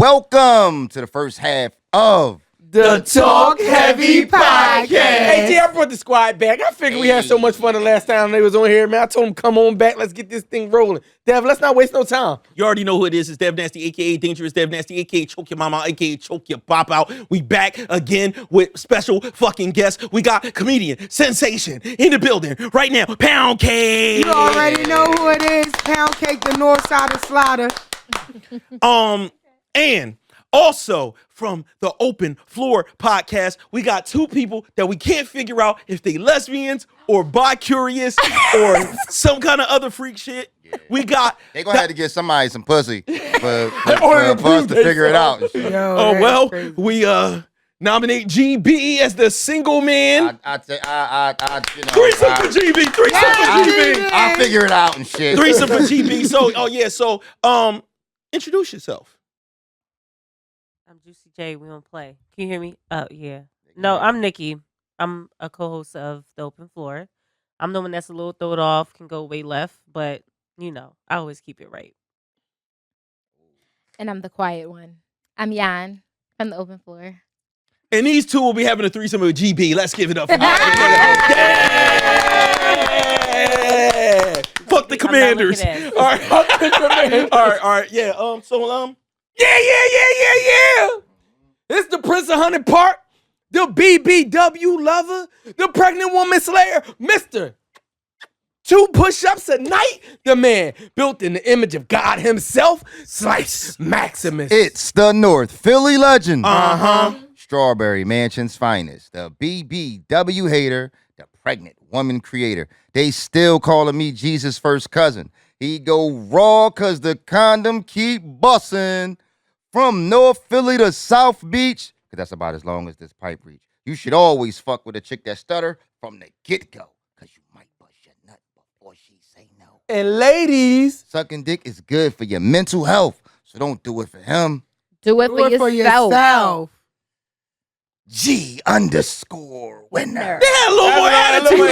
Welcome to the first half of the Talkheavy podcast. Hey, G, I brought the squad back. I figured we had so much fun the last time they was on here, man. I told them, come on back. Let's get this thing rolling. Dev, let's not waste no time. You already know who it is. It's Dev Nasty, a.k.a. Dangerous Dev Nasty, a.k.a. Choke Your Mama, a.k.a. Choke Your Pop Out. We back again with special fucking guests. We got comedian, sensation in the building right now. Pound Cake. You already know who it is. Pound Cake, the north side of Slaughter. And also from the Open Floor podcast, we got two people that we can't figure out if they lesbians or bi-curious or some kind of other freak shit. Yeah. We got... They gonna have to get somebody some pussy for us to figure it out. We nominate GB as the single man. Threesome for GB. Threesome for GB. I'll figure it out and shit. Threesome for GB. So, introduce yourself. I'm Juicy J. We don't play. Can you hear me? Oh, yeah. No, I'm Nikki. I'm a co-host of The Open Floor. I'm the one that's a little throwed off, can go way left, but, you know, I always keep it right. And I'm the quiet one. I'm Yan from The Open Floor. And these two will be having a threesome with GB. Let's give it up for them. Yeah! Fuck the Commanders. All right. Fuck the Commanders. All right. Yeah. Yeah. It's the Prince of Hunting Park, the BBW lover, the pregnant woman slayer, Mr. 2 push-ups a night, the man built in the image of God himself, Slice Maximus. It's the North Philly legend. Strawberry Mansion's finest, the BBW hater, the pregnant woman creator. They still calling me Jesus' first cousin. He go raw cause the condom keep bussin'. From North Philly to South Beach, because that's about as long as this pipe reach. You should always fuck with a chick that stutter from the get-go, because you might bust your nut before she say no. And ladies, sucking dick is good for your mental health, so don't do it for him. Do it for yourself. G_winner. They had a little more attitude.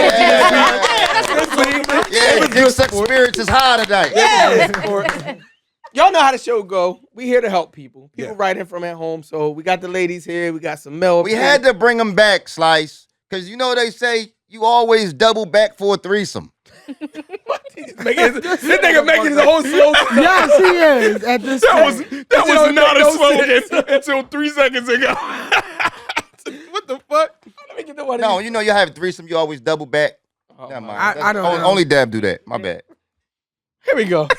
Yeah, Dick Suck Spirits is high tonight. Yeah. Y'all know how the show go. We here to help people. People writing from at home. So we got the ladies here. We got some milk. We had to bring them back, Slice, because you know they say you always double back for a threesome. This nigga making his own slogan. Yes, he is. At this that was not a slogan until 3 seconds ago. What the fuck? Let me get the one. No, you know you have a threesome. You always double back. Oh, never mind. I don't know. Only Deb do that. My bad. Here we go.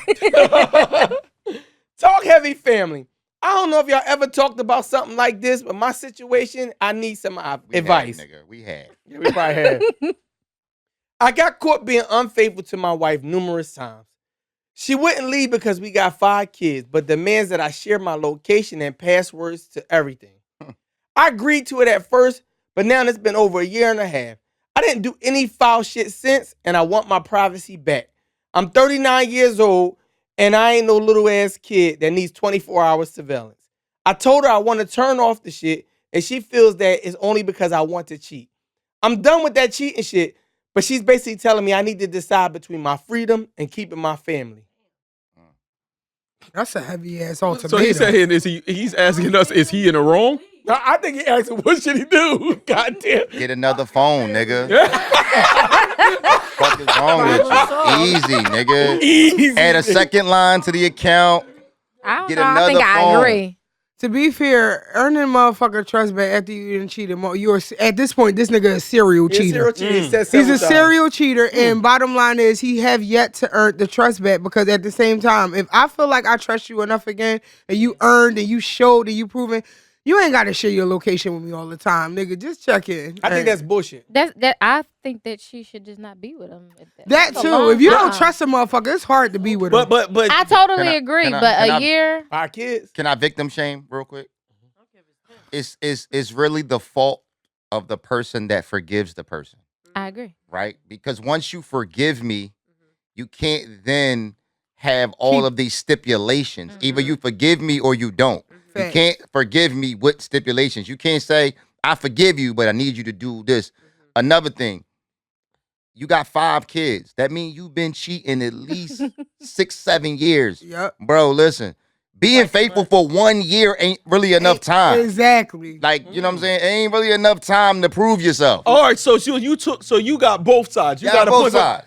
Talk heavy family. I don't know if y'all ever talked about something like this, but my situation, I need some advice. We had. Yeah, we probably had. I got caught being unfaithful to my wife numerous times. She wouldn't leave because we got 5 kids, but demands that I share my location and passwords to everything. I agreed to it at first, but now it's been over a year and a half. I didn't do any foul shit since, and I want my privacy back. I'm 39 years old, and I ain't no little ass kid that needs 24 hours surveillance. I told her I want to turn off the shit, and she feels that it's only because I want to cheat. I'm done with that cheating shit, but she's basically telling me I need to decide between my freedom and keeping my family. That's a heavy ass ultimatum. So he's saying, he's asking us, is he in the wrong? No, I think he asked, what should he do? Goddamn. Get another phone, nigga. What the fuck is wrong with you? Easy, nigga. Easy. Add a second line to the account. I don't Get know. another I think phone. I agree. To be fair, earning motherfucker trust back after you didn't cheat him, you're at this point, this nigga is a serial cheater. He's a serial cheater, and bottom line is he have yet to earn the trust back, because at the same time, if I feel like I trust you enough again, and you earned and you showed and you proven, you ain't got to share your location with me all the time, nigga. Just check in. I think that's bullshit. I think that she should just not be with him. That too. If you don't trust a motherfucker, it's hard to be with him. But I totally agree. But a year, 5 kids. Can I victim shame real quick? It's really the fault of the person that forgives the person. I agree. Right? Because once you forgive me, you can't then have all of these stipulations. Either you forgive me or you don't. You can't forgive me with stipulations. You can't say, I forgive you, but I need you to do this. Another thing, you got 5 kids. That means you've been cheating at least 6-7 years. Yep. Bro, listen, being faithful for 1 year ain't really enough time. Exactly. Like, you know what I'm saying? It ain't really enough time to prove yourself. All right, so you got both sides. You got both sides.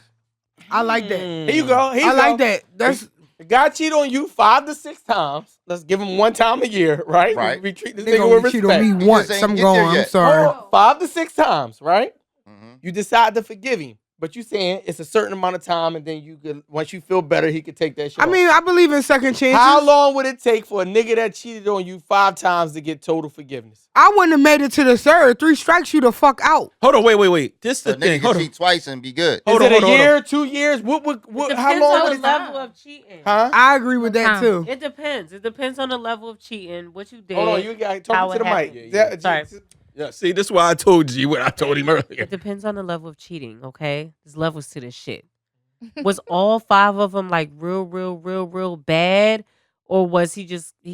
I like that. Here you go. I like that. That's the guy cheat on you 5 to 6 times. Let's give him 1 time a year, right? Right. We treat this they nigga with gonna cheat respect. on me He once. just ain't I'm get going. there I'm yet. sorry. 5 to 6 times, right? Mm-hmm. You decide to forgive him. But you saying it's a certain amount of time, and then you could, once you feel better, he could take that shit I off. mean, I believe in second chances. How long would it take for a nigga that cheated on you 5 times to get total forgiveness? I wouldn't have made it to the third. 3 strikes you the fuck out. Hold on, wait. This So is the thing. nigga Hold can on. cheat twice and be good. Is it hold a on. year, 2 years? What? It How depends long on would the it level of cheating. Huh? I agree with that too. It depends. It depends on the level of cheating, what you did. Hold on, you got how talking to it the mic. happened. Yeah, Sorry. Yeah, see, this is why I told you what I told him earlier. It depends on the level of cheating, okay? There's levels to this shit. Was all 5 of them like real bad? Or was he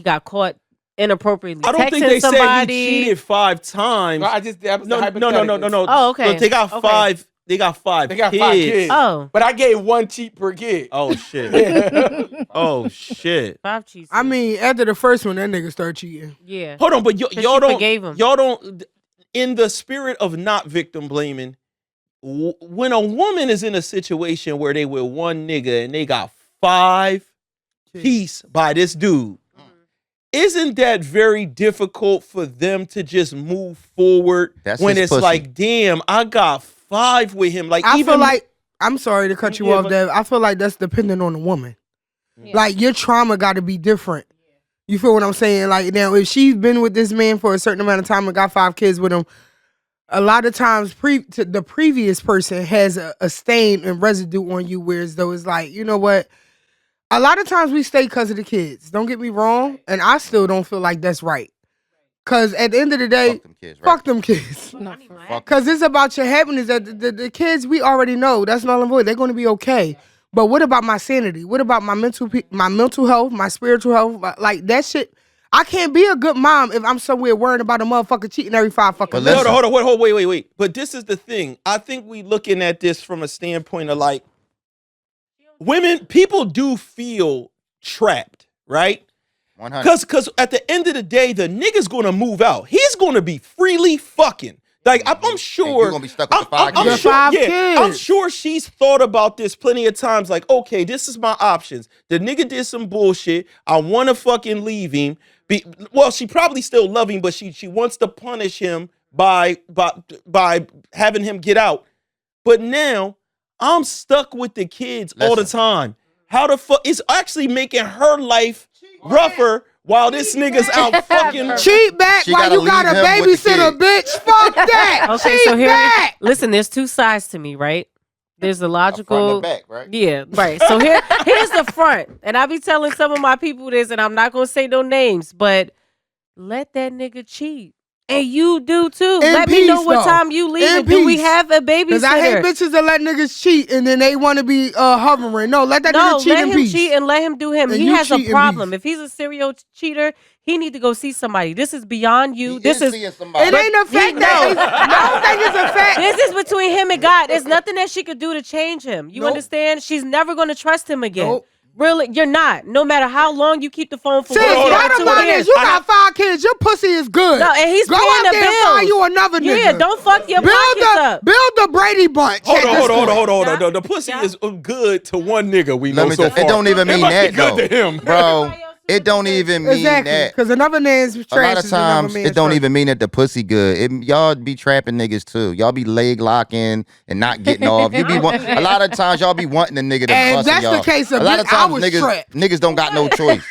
got caught inappropriately I don't think texting they somebody? said he cheated 5 times. No, that was No. hypothetical. Oh, okay. Look, they got Okay. 5. They got 5. They got kids. 5 kids. Oh. But I gave 1 cheat per kid. Oh shit. Yeah. Oh shit. 5 cheats. I mean, after the first one, that nigga start cheating. yeah. Hold on, but y'all don't. Forgave him. Y'all don't. In the spirit of not victim blaming, when a woman is in a situation where they with one nigga and they got 5 piece by this dude, isn't that very difficult for them to just move forward when his it's pussy. like, damn, I got 5 with him? Like, I even feel like, I'm sorry to cut you Yeah, off, but- Dev. I feel like that's dependent on the woman. Yeah. Like, your trauma got to be different. You feel what I'm saying? Like, now, if she's been with this man for a certain amount of time and got 5 kids with him, a lot of times the previous person has a stain and residue on you, whereas though it's like, you know what? A lot of times we stay because of the kids. Don't get me wrong. And I still don't feel like that's right. Because at the end of the day, Fuck them kids, right? fuck them kids. No, Fuck Because it's about your happiness. The kids, we already know. That's null and void. They're going to be okay. But what about my sanity? What about my mental health, my spiritual health? Like, that shit. I can't be a good mom if I'm somewhere worrying about a motherfucker cheating every 5 fucking But minutes. listen. hold on, wait. But this is the thing. I think we looking at this from a standpoint of like, people do feel trapped, right? 100. Because at the end of the day, the nigga's gonna move out. He's gonna be freely fucking. Like, I'm sure. And you're gonna be stuck with the 5 I'm kids. sure, 5 yeah, I'm kids. sure she's thought about this plenty of times. Like, okay, this is my options. The nigga did some bullshit. I want to fucking leave him. Well, she probably still love him, but she wants to punish him by having him get out. But now I'm stuck with the kids all the Listen. time. How the fuck? It's actually making her life rougher while this nigga's out fucking. Cheat back She while gotta you got a leave him with the babysitter, bitch. Fuck that. Okay, Cheat so here, back. listen, there's 2 sides to me, right? There's the A front logical. and a back, right? Yeah, right. So here's the front. And I be telling some of my people this, and I'm not gonna say no names, but let that nigga cheat. And you do too. In Let me know peace, what though. time you leave. In And do we peace. have a Because I hate babysitter? bitches that let niggas cheat and then they want to be hovering. No, let that No, nigga cheat let in him peace. cheat and let him do him. And He you has a cheat in problem. peace. If he's a serial cheater, he need to go see somebody. This is beyond you. He This is seeing somebody. It ain't a fact that I don't think it's a fact. this is between him and God. There's nothing that she could do to change him. You Nope. understand? She's never going to trust him again. Nope. Really, you're not. No matter how long you keep the phone for. Sis, one year or bottom 2 line years. is you got 5 kids. Your pussy is good. No, and he's Go paying out the there and bills. find you another nigga. Yeah, don't fuck your build pockets up. the Brady bunch. Hold at on, this hold point. on. The pussy is good to one nigga we know Let me so tell- far. it don't even mean must be that good though, to him. bro. It don't even mean Exactly, that. because another man's trash A lot of is another times, man's it don't trash. even mean that the pussy good. Y'all be trapping niggas too. Y'all be leg locking and not getting off. You be a lot of times y'all be wanting the nigga to And bust that's y'all. the case of a lot of bitch, I times was niggas trapped. niggas don't got no choice.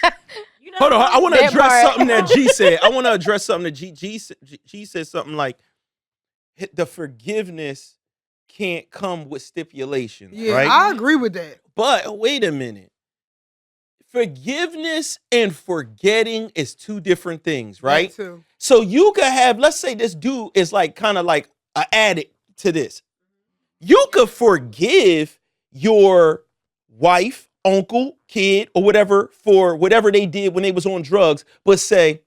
Hold on, I want to That address part. something that G said. I want to address something that G said something like the forgiveness can't come with stipulations, Yeah, right? I agree with that. But wait a minute. Forgiveness and forgetting is 2 different things, right? That too. So you could have, let's say this dude is like kind of like an addict to this. You could forgive your wife, uncle, kid, or whatever for whatever they did when they was on drugs, but say,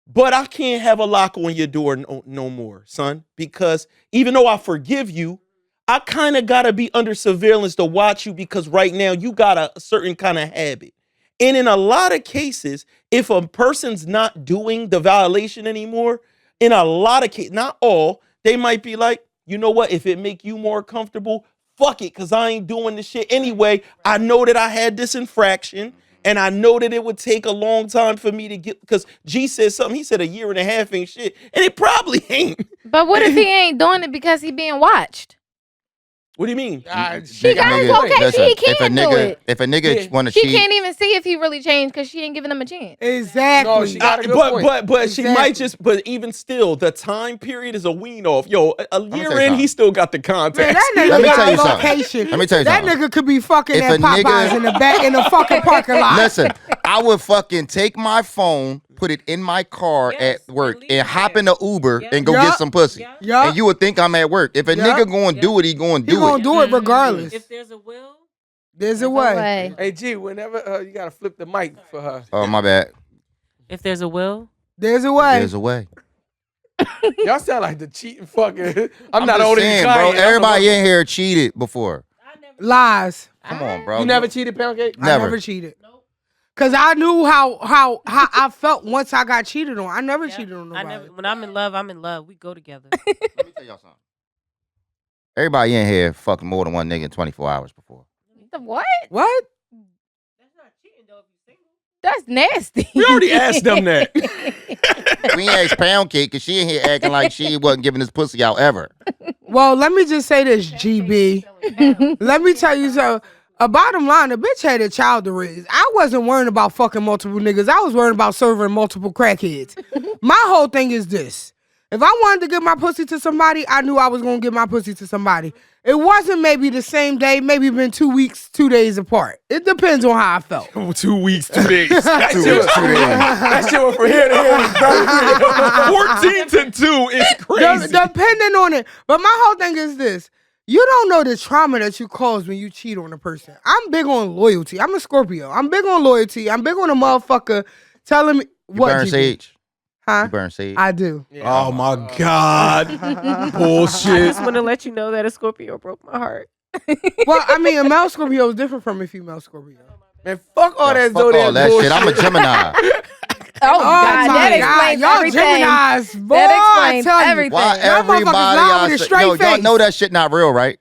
but I can't have a lock on your door no more, son, because even though I forgive you, I kind of got to be under surveillance to watch you because right now you got a certain kind of habit. And in a lot of cases, if a person's not doing the violation anymore, in a lot of cases, not all, they might be like, you know what? If it make you more comfortable, fuck it, because I ain't doing this shit anyway. I know that I had this infraction, and I know that it would take a long time for me to get, because G said something. He said 1.5 years ain't shit, and it probably ain't. But what if he ain't doing it because he being watched? What do you mean? She got his location. He can't do it. If a nigga want to She cheat, can't even see if he really changed because she ain't giving him a chance. Exactly. No, she got a good point. But she might just. But even still, the time period is a wean off. Yo, a year in, he still got the context. Man, that Let nigga me tell got you something. location. Let me tell you That something. nigga could be fucking If at a nigga- Popeyes in the back in the fucking parking lot. listen, I would fucking take my phone, put it in my car Yes, at work, and leave and it hop there. in the Uber Yup. and go Yup. get some pussy. Yup. Yup. And you would think I'm at work. If a Yup. nigga going to do it, he going to He do gonna it. do it regardless. If there's a will, There's a No way. way. Hey, G, whenever you gotta flip the mic for her. Oh, my bad. if there's a will, There's a way. There's a way. Y'all sound like the cheating fucking. I'm not just older saying, than bro. Kanye. Everybody in here cheated before. Lies. Come on, bro. You never cheated, Pound Cake? I Never. never cheated. Cause I knew how I felt once I got cheated on. I never cheated on nobody. when I'm in love, I'm in love. We go together. Let me tell y'all something. Everybody in here fucked more than one nigga in 24 hours before. The what? What? That's not cheating though if you're single. That's nasty. We already asked them that. We ain't asked Pound Cake because she in here acting like she wasn't giving this pussy out ever. Well, let me just say this, GB. Let me tell you something. A bottom line, the bitch had a child to raise. I wasn't worrying about fucking multiple niggas. I was worrying about serving multiple crackheads. My whole thing is this. If I wanted to give my pussy to somebody, I knew I was going to give my pussy to somebody. It wasn't maybe the same day, maybe been 2 weeks, 2 days apart. It depends on how I felt. 2 weeks, 2 days. That Two shit weeks, 2 days. That shit went from here to here. 14 to 2 is crazy. Depending on it. But my whole thing is this. You don't know the trauma that you cause when you cheat on a person. I'm big on loyalty. I'm a Scorpio. I'm big on loyalty. I'm big on a motherfucker telling me You what burn GB? sage. Huh? You burn sage. I do. Oh my God. I Bullshit. just want to let you know that a Scorpio broke my heart. Well, I mean, a male Scorpio is different from a female Scorpio. Man, fuck all that Fuck Zodiac all that bullshit. shit. I'm a Gemini. Oh, God, my that God. explains Y'all everything. Geminis, boy, That I explains tell you. everything. Why Y'all everybody lie with a say, straight y'all face. know that shit not real, right?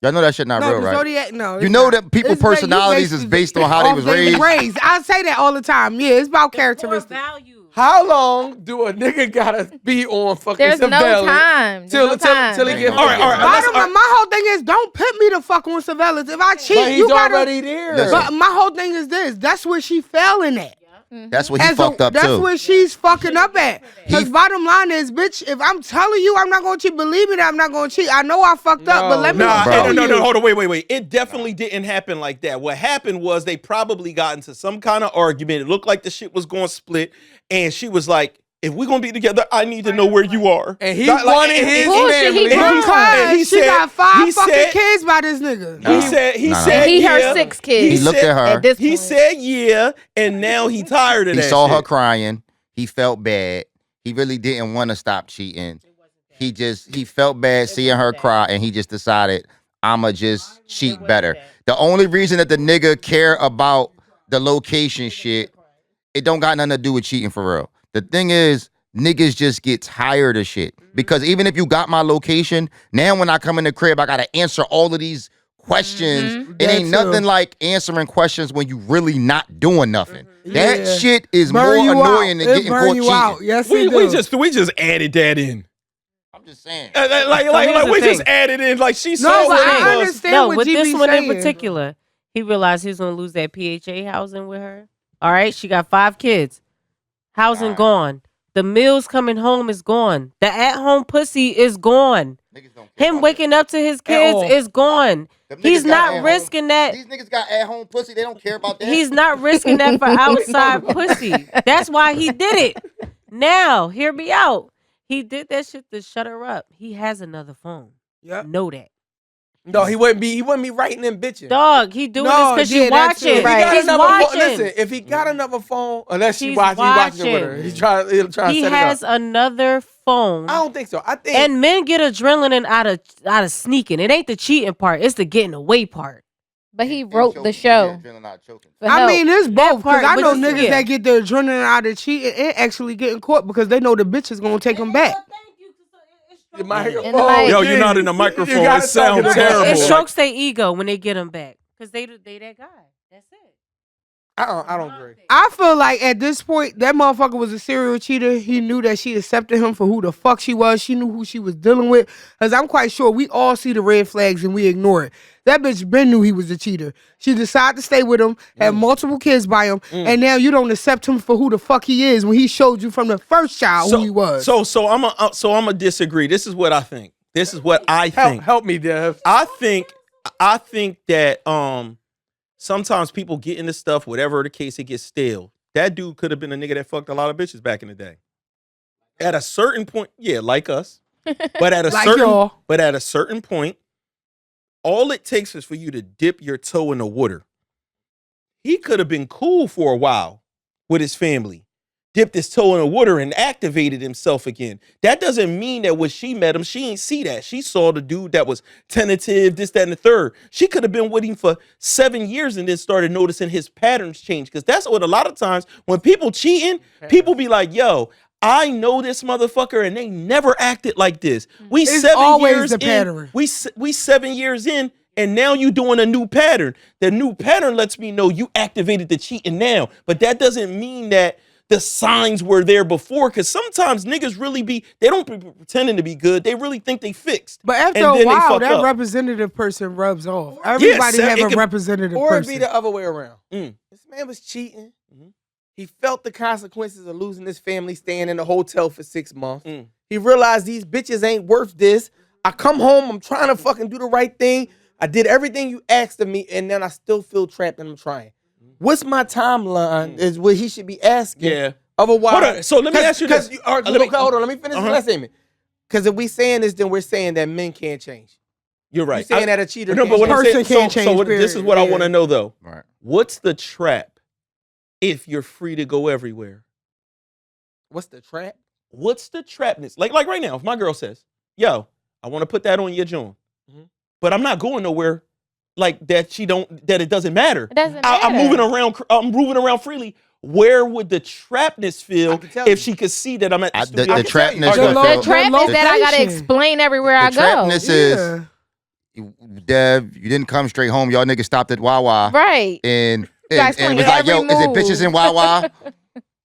Y'all know that shit not No, real, the right? Zodiac, no. You it's know not. that people's It's ba- you personalities is based on how they off was they raised. I say that all the time. Yeah, it's about characteristics. Value. How long do a nigga gotta be on fucking There's no surveillance time. till There's no time. he get All right, all right. My whole thing is don't put me the fuck on surveillance. If I cheat, But he's you gotta. already there. Listen. But my whole thing is this. That's where she failing at. That's what he fucked up That's too. where she's fucking up at. Because He- bottom line is, bitch, if I'm telling you I'm not going to cheat, believe me that I'm not going to cheat. I know I fucked up, but let me Nah, show no, you. hold on, wait. It definitely didn't happen like that. What happened was they probably got into some kind of argument. It looked like the shit was going to split, and she was like, if we're going to be together, I need to know where you are. And he Not like- wanted and- his Bullshit, family. he and Because he she said- got 5 he fucking said- kids by this nigga. Nah. He Nah. said, He yeah. her 6 kids. He looked said- at her. At this He point. said, yeah, and now he tired of He that saw her shit. crying. He felt bad. He really didn't want to stop cheating. He felt bad seeing her cry, and he just decided, I'ma just cheat better. The only reason that the nigga care about the location shit, it don't got nothing to do with cheating for real. The thing is, niggas just get tired of shit. Because even if you got my location, now when I come in the crib, I gotta answer all of these questions. It ain't That too. nothing like answering questions when you really not doing nothing. That Yeah. shit is Burn more you annoying out. than It getting burn caught you cheating. out. Yes, We it do. just added that in. I'm just saying. Like here's the we just thing. added in. Like she No, saw but what I it was. understand No, what with GB this one saying. in particular, he realized he was gonna lose that PHA housing with her. All right, she got 5 kids. Housing Right. gone. The meals coming home is gone. The at-home pussy is gone. Niggas don't care Him about waking up to his kids all. is gone. Them He's niggas got not at-home- risking that. These niggas got at-home pussy. They don't care about that. He's not risking that for outside pussy. That's why he did it. Now, hear me out. He did that shit to shut her up. He has another phone. Yep. Know that. No, he wouldn't be writing them bitches. Dog, he doing No, this because yeah, she that's watching. it. If he got He's another watching. phone, listen, if he got another phone, unless He's he's watching it with her, watching. he'll try to He set has it up. another phone. I don't think so. I think And men get adrenaline out of sneaking. It ain't the cheating part. It's the getting away part. But he wrote the show. I mean, it's both because I know but niggas that get the adrenaline out of cheating and actually getting caught because they know the bitch is gonna take them back. The microphone. Yo, you're not in the microphone. It sounds It terrible. strokes their ego when they get them back because they that guy. That's it. I don't agree. I feel like at this point, that motherfucker was a serial cheater. He knew that she accepted him for who the fuck she was. She knew who she was dealing with. Because I'm quite sure we all see the red flags and we ignore it. That bitch Ben knew he was a cheater. She decided to stay with him, had multiple kids by him, and now you don't accept him for who the fuck he is when he showed you from the first child who he was. So I'm a disagree. This is what I think. This is what I think. Help me, Dev. I think that sometimes people get into stuff, whatever the case, it gets stale. That dude could have been a nigga that fucked a lot of bitches back in the day. At a certain point, yeah, like us. But at a certain point, all it takes is for you to dip your toe in the water. He could have been cool for a while with his family. Dipped his toe in the water and activated himself again. That doesn't mean that when she met him, she ain't see that. She saw the dude that was tentative, this, that, and the third. She could have been with him for 7 years and then started noticing his patterns change. Because that's what a lot of times when people cheating, people be like, yo, I know this motherfucker and they never acted like this. We It's 7 always years the in. pattern. We 7 years in. And now you doing a new pattern. The new pattern lets me know you activated the cheating now. But that doesn't mean that the signs were there before, because sometimes niggas really they don't be pretending to be good. They really think they fixed. But after a while, that representative person rubs off. Everybody have a representative or person. Or it be the other way around. This man was cheating. He felt the consequences of losing his family, staying in the hotel for 6 months. He realized these bitches ain't worth this. I come home, I'm trying to fucking do the right thing. I did everything you asked of me, and then I still feel trapped and I'm trying. What's my timeline is what he should be asking. Yeah. Otherwise, hold on. So let me ask you this. Hold on. Let me finish the last statement. Because if we saying this, then we're saying that men can't change. You're right. You're saying that a cheater no, but what I'm saying, can't change. So this is what I want to know though. Right. What's the trap if you're free to go everywhere? What's the trap? What's the trapness? Like right now, if my girl says, yo, I want to put that on your joint, but I'm not going nowhere. Like that that it doesn't matter. It doesn't matter. I'm moving around freely. Where would the trapness feel if she could see that I'm at the studio? The trapness is that I gotta explain everywhere I go. The trapness is, Dev, you didn't come straight home. Y'all niggas stopped at Wawa. Right. And was like, yo, is it bitches in Wawa?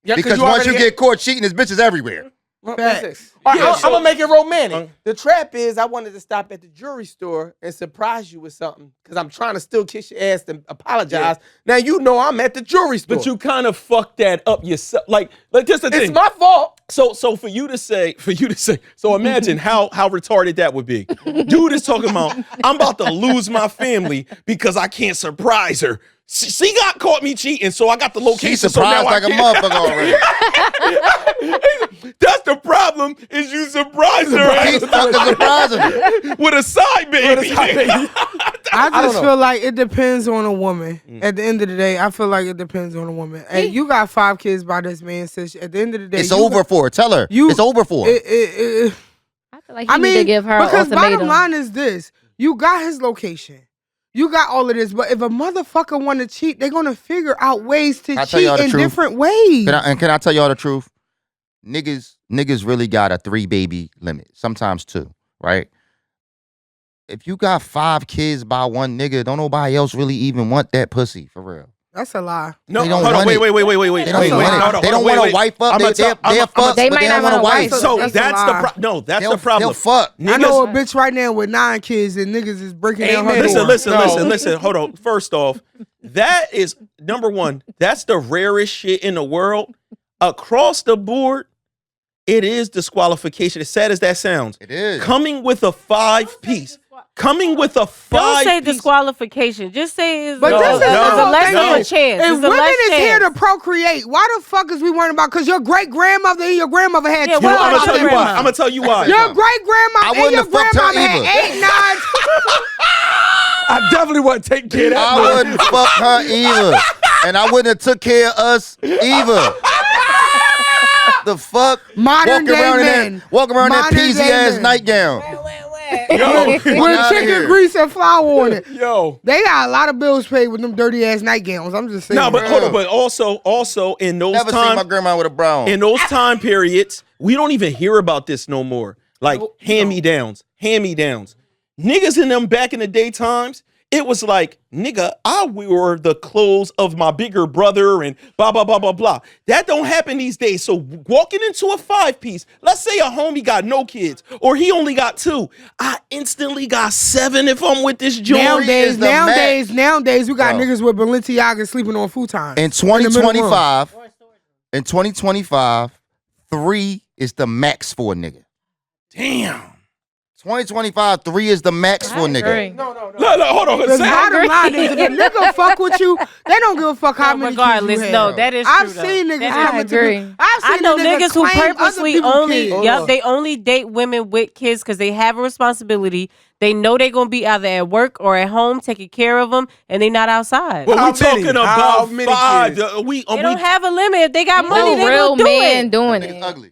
Because once you get caught cheating, there's bitches everywhere. I'm gonna make it romantic. The trap is I wanted to stop at the jewelry store and surprise you with something because I'm trying to still kiss your ass and apologize. Now you know I'm at the jewelry store. But you kind of fucked that up yourself. Like just the thing. It's my fault. So for you to say, so imagine how retarded that would be. Dude is talking about, I'm about to lose my family because I can't surprise her. She got caught me cheating, so I got the location. She surprised like a motherfucker already. That's the problem, is you surprised her. He's fucking surprising her. With a side baby. I just feel like it depends on a woman. At the end of the day, I feel like it depends on a woman. And you got 5 kids by this man, sis. At the end of the day, it's over for her. Tell her. It's over for her. I feel like you need to give her because ultimatum. bottom line is this. You got his location. You got all of this, but if a motherfucker want to cheat, they're gonna figure out ways to cheat in different ways. Can I tell y'all the truth? Niggas really got a 3 baby limit, sometimes 2, right? If you got 5 kids by one nigga, don't nobody else really even want that pussy for real. That's a lie. No, hold on, wait. They don't want to wife up. They'll fuck, they but might they don't not want to wife. So that's the problem. That's the problem. They'll fuck. I know a bitch right now with 9 kids and niggas is breaking down her door. Listen. Hold on. First off, that is number one. That's the rarest shit in the world. Across the board, it is disqualification. As sad as that sounds, it is. Coming with a 5-piece. Coming with a 5. Don't say disqualification. Just say it's a less of a chance. If women is here to procreate, why the fuck is we worrying about? Because your great grandmother and your grandmother had 2. I'm gonna tell you why. Your great grandma and your grandmother had 8, 9. I definitely wouldn't take care of that. I wouldn't fuck her either, and I wouldn't have took care of us either. The fuck? Modern day men. Walking around that peasy ass nightgown. with chicken here. grease and flour on it. Yo. They got a lot of bills paid with them dirty ass nightgowns. I'm just saying. No, but hold on. But also in those Never seen my grandma with a bra on. in those time periods, we don't even hear about this no more. Like hand-me-downs. Niggas in them back in the day times, it was like, nigga, I wore the clothes of my bigger brother and blah, blah, blah, blah, blah. That don't happen these days. So walking into a 5-piece, let's say a homie got no kids or he only got 2. I instantly got 7 if I'm with this joint. Nowadays, we got Bro. niggas with Balenciaga sleeping on futon. In 2025, 3 is the max for a nigga. Damn. 2025, 3 is the max for a nigga. Agree. No. No, hold on. The bottom line is, if a nigga fuck with you, they don't give a fuck how many regardless, kids you no, have. that is true. I've seen niggas That coming is- to agree. me. I've I seen know a nigga niggas who claim other purposely people's only, kids. they only date women with kids because they have a responsibility. They know they're gonna be either at work or at home taking care of them, and they not outside. But How we talking many? about How many 5. kids? They don't have a limit. If they got money, they real will do man it. doing Niggas it. ugly.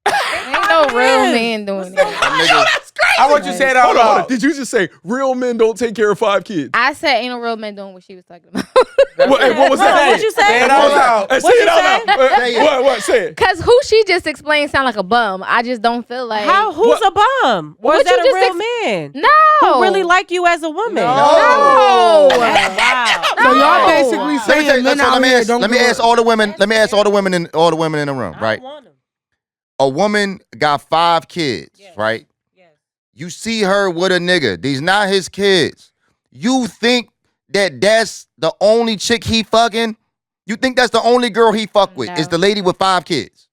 Ain't no real man doing it. That's crazy. I want you to say it out Hold on. loud. Did you just say real men don't take care of 5 kids? I said ain't no real man doing what she was talking about. What was that? What'd you say? Say it out loud. Hey, say What'd it you out loud. Say it. What? Say it. Cause who she just explained sound like a bum. I just don't feel like Who's a bum? Or is What that you a just real man? No. Who really like you as a woman? No. Wow. So y'all basically Let me tell saying you, men so out let me here ask, don't let me give a- ask all the women. Let me ask all the women in the room, I right? don't want 'em. A woman got 5 kids, Yes. right? Yes. You see her with a nigga. These not his kids. You think that that's the only chick he fucking? You think that's the only girl he fuck with? No. Is the lady with 5 kids?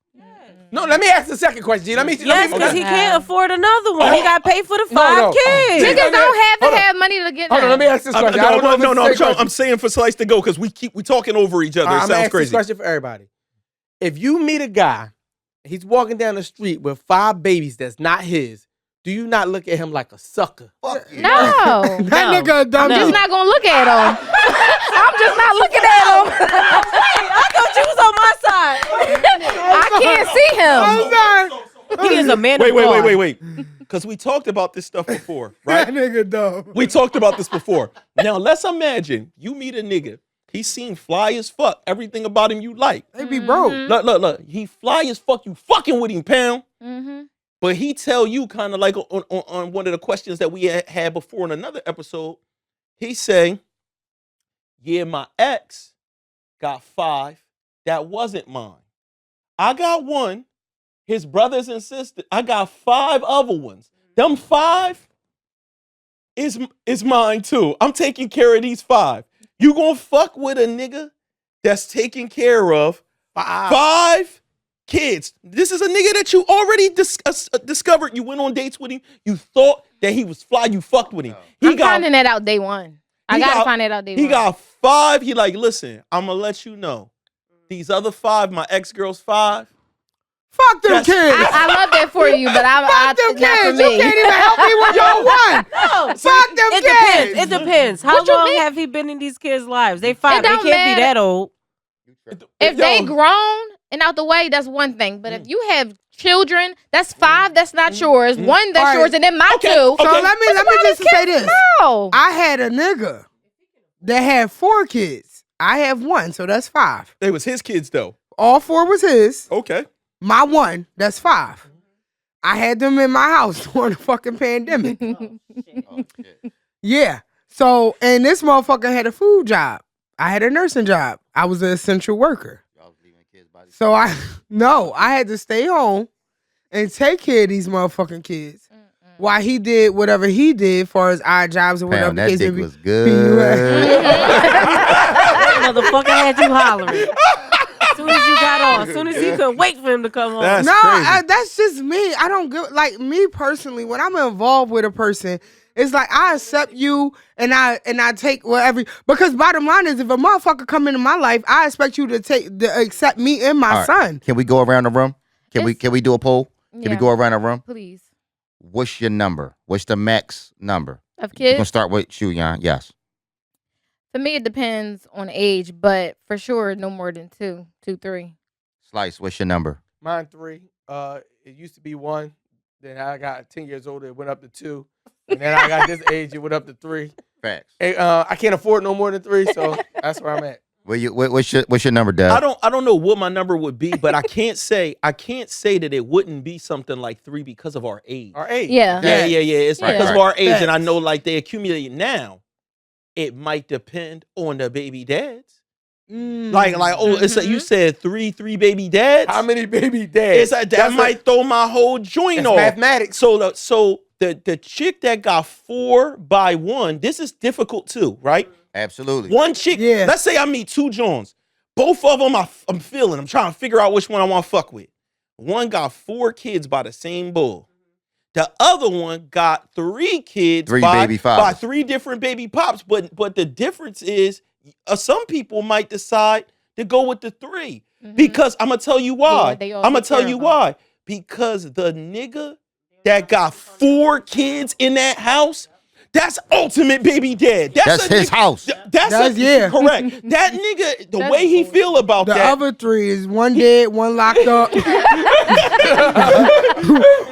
No, let me ask the second question, G. Yes, because he can't afford another one. He got to pay for the 5 no. kids. Niggas don't have Hold to on. have money to get Hold on, let me ask this question. I don't know if it's the same question. I'm saying for Slice to go because we talking over each other. I'm It gonna sounds ask this crazy. question for everybody. If you meet a guy, he's walking down the street with 5 babies that's not his, do you not look at him like a sucker? Fuck you. No. That nigga a dumb I'm just dude. not gonna look at him. I'm just not looking at him. I thought you was on my side. I can't see him. I'm sorry. He is a man of God. Wait. Because we talked about this stuff before, right? That nigga dumb. We talked about this before. Now let's imagine you meet a nigga. He seem fly as fuck. Everything about him you like. They be broke. Look. He fly as fuck. You fucking with him, pound. Mm-hmm. But he tell you kind of like on one of the questions that we had before in another episode. He say, yeah, my ex got 5. That wasn't mine. I got 1. His brothers and sisters. I got 5 other ones. Them 5 is mine too. I'm taking care of these 5. You gonna fuck with a nigga that's taking care of 5 kids. This is a nigga that you already discovered. You went on dates with him. You thought that he was fly. You fucked with him. I'm finding that out day one. I gotta find that out day one. He got 5. He like, listen, I'm gonna let you know. These other 5, my ex-girl's 5. Fuck them Yes. kids. I love that for you, but Fuck them it's not for kids. You me. can't even help me with your one. No. Fuck them It kids. depends. It depends. How What you long mean? have he been in these kids' lives? They 5. They don't can't be matter. that old. If they grown and out the way, that's one thing. But if you have children, that's 5. That's not yours. 1 that's All right. yours, and then my 2. So let me just say this. No. I had a nigga that had 4 kids. I have 1, so that's 5. They was his kids though. All 4 was his. Okay. My 1, that's 5. I had them in my house during the fucking pandemic. Oh, shit. Yeah. So, and this motherfucker had a food job. I had a nursing job. I was an essential worker. Y'all was leaving kids by the- So I had to stay home and take care of these motherfucking kids while he did whatever he did for his odd jobs or whatever Pound, the that case may dick be. was good. Motherfucker had you hollering. As soon as you got on. As soon as he couldn't wait for him to come home. That's No, crazy. that's just me. I don't give like me personally. When I'm involved with a person, it's like I accept you and I take whatever. Because bottom line is, if a motherfucker come into my life, I expect you to accept me and my All right. son. Can we go around the room? Can we do a poll? Can we Yeah. go around the room? Please. What's your number? What's the max number? Of We're gonna kids, start with you, Jan. Yes. for me, it depends on age, but for sure, no more than 2, 3. Slice, what's your number? Mine 3. It used to be 1. Then I got 10 years older, it went up to 2. And then I got this age, it went up to 3. Facts. And, I can't afford no more than 3, so that's where I'm at. What's your number, Dev? I don't know what my number would be, but I can't say that it wouldn't be something like 3 because of our age. Our age. Yeah. Yeah. It's Yeah. because of our age, Facts. and I know like they accumulate now. It might depend on the baby dads. It's like you said 3 baby dads. How many baby dads? It's like, that might throw my whole joint off. Mathematics. So the chick that got 4 by 1, this is difficult too, right? Absolutely. One chick, Yeah. let's say I meet 2 Johns. Both of them I'm feeling. I'm trying to figure out which one I want to fuck with. One got 4 kids by the same bull. The other one got 3 kids by 3 different baby pops. But the difference is some people might decide to go with the 3. Because I'm going to tell you why. I'm going to tell you why. Because the nigga that got 4 kids in that house, that's ultimate baby dad. That's his house. Correct. That nigga, the way he feel about The that. other 3 is one dead, one locked up.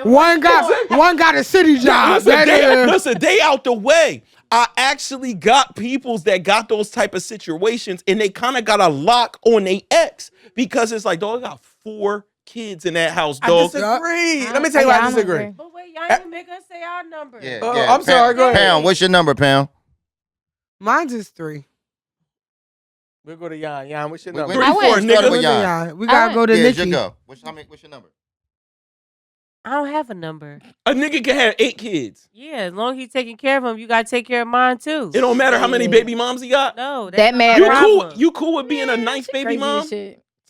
one got a city job. Listen, they out the way. I actually got peoples that got those type of situations, and they kind of got a lock on their ex because it's like, dog, I got 4 kids in that house, I dog. disagree. Let me tell you why I disagree. But wait, y'all didn't make us say our number. Yeah, I'm sorry, go ahead. Pound, what's your number, Pound? Mine's is 3. We'll go to Yan. Yan, what's your We number? went before, Started with Yan. Yeah, we gotta go to Yeah, Nikki. go. What's your number? I don't have a number. A nigga can have 8 kids. Yeah, as long as he's taking care of them, you gotta take care of mine too. It don't matter how many baby moms he got. No, that's That not matters. my problem. You cool with being a 9th baby mom?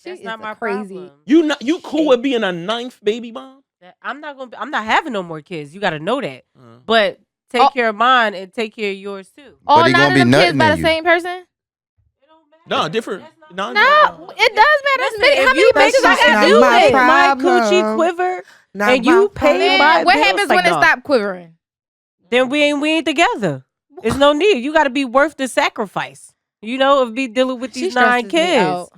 That's not my crazy. problem. You cool with being a 9th baby mom? I'm not having no more kids. You gotta know that. But take care of mine and take care of yours too. All he 9 gonna of be them kids nutting by in the you. same person? No, different. No, No, it does matter. Listen, How if many you bitches make I got you to my make do my problem. coochie quiver Not and my you pay my What bills, happens like, when it no. stop quivering? Then we ain't together. There's no need. You gotta be worth the sacrifice. You know, of me dealing with these 9 kids.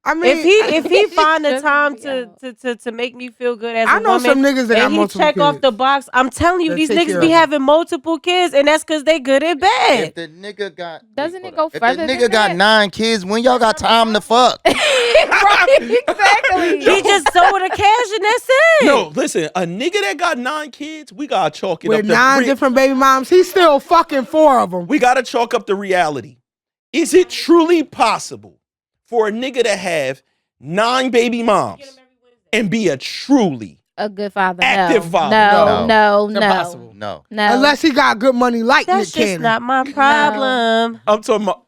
I mean, If he find the Stresses time me to make me feel good as I a know woman, some niggas that got and he multiple check off kids. the box, I'm telling you, That these take care niggas of be them. having multiple kids, and that's because they good at bed. If the nigga got Doesn't wait, it hold go up. further If the than nigga got that? 9 kids, when y'all got time to fuck? Right, exactly. He just sold the cash and that's it. No, listen, a nigga that got 9 kids, we gotta chalk it with up. 9 different baby moms, he's still fucking 4 of them. We gotta chalk up the reality. Is it truly possible for a nigga to have 9 baby moms and be a truly A good father. active father? No. It's impossible. No. Unless he got good money like That's Nick just Cannon. not my problem. I'm talking about.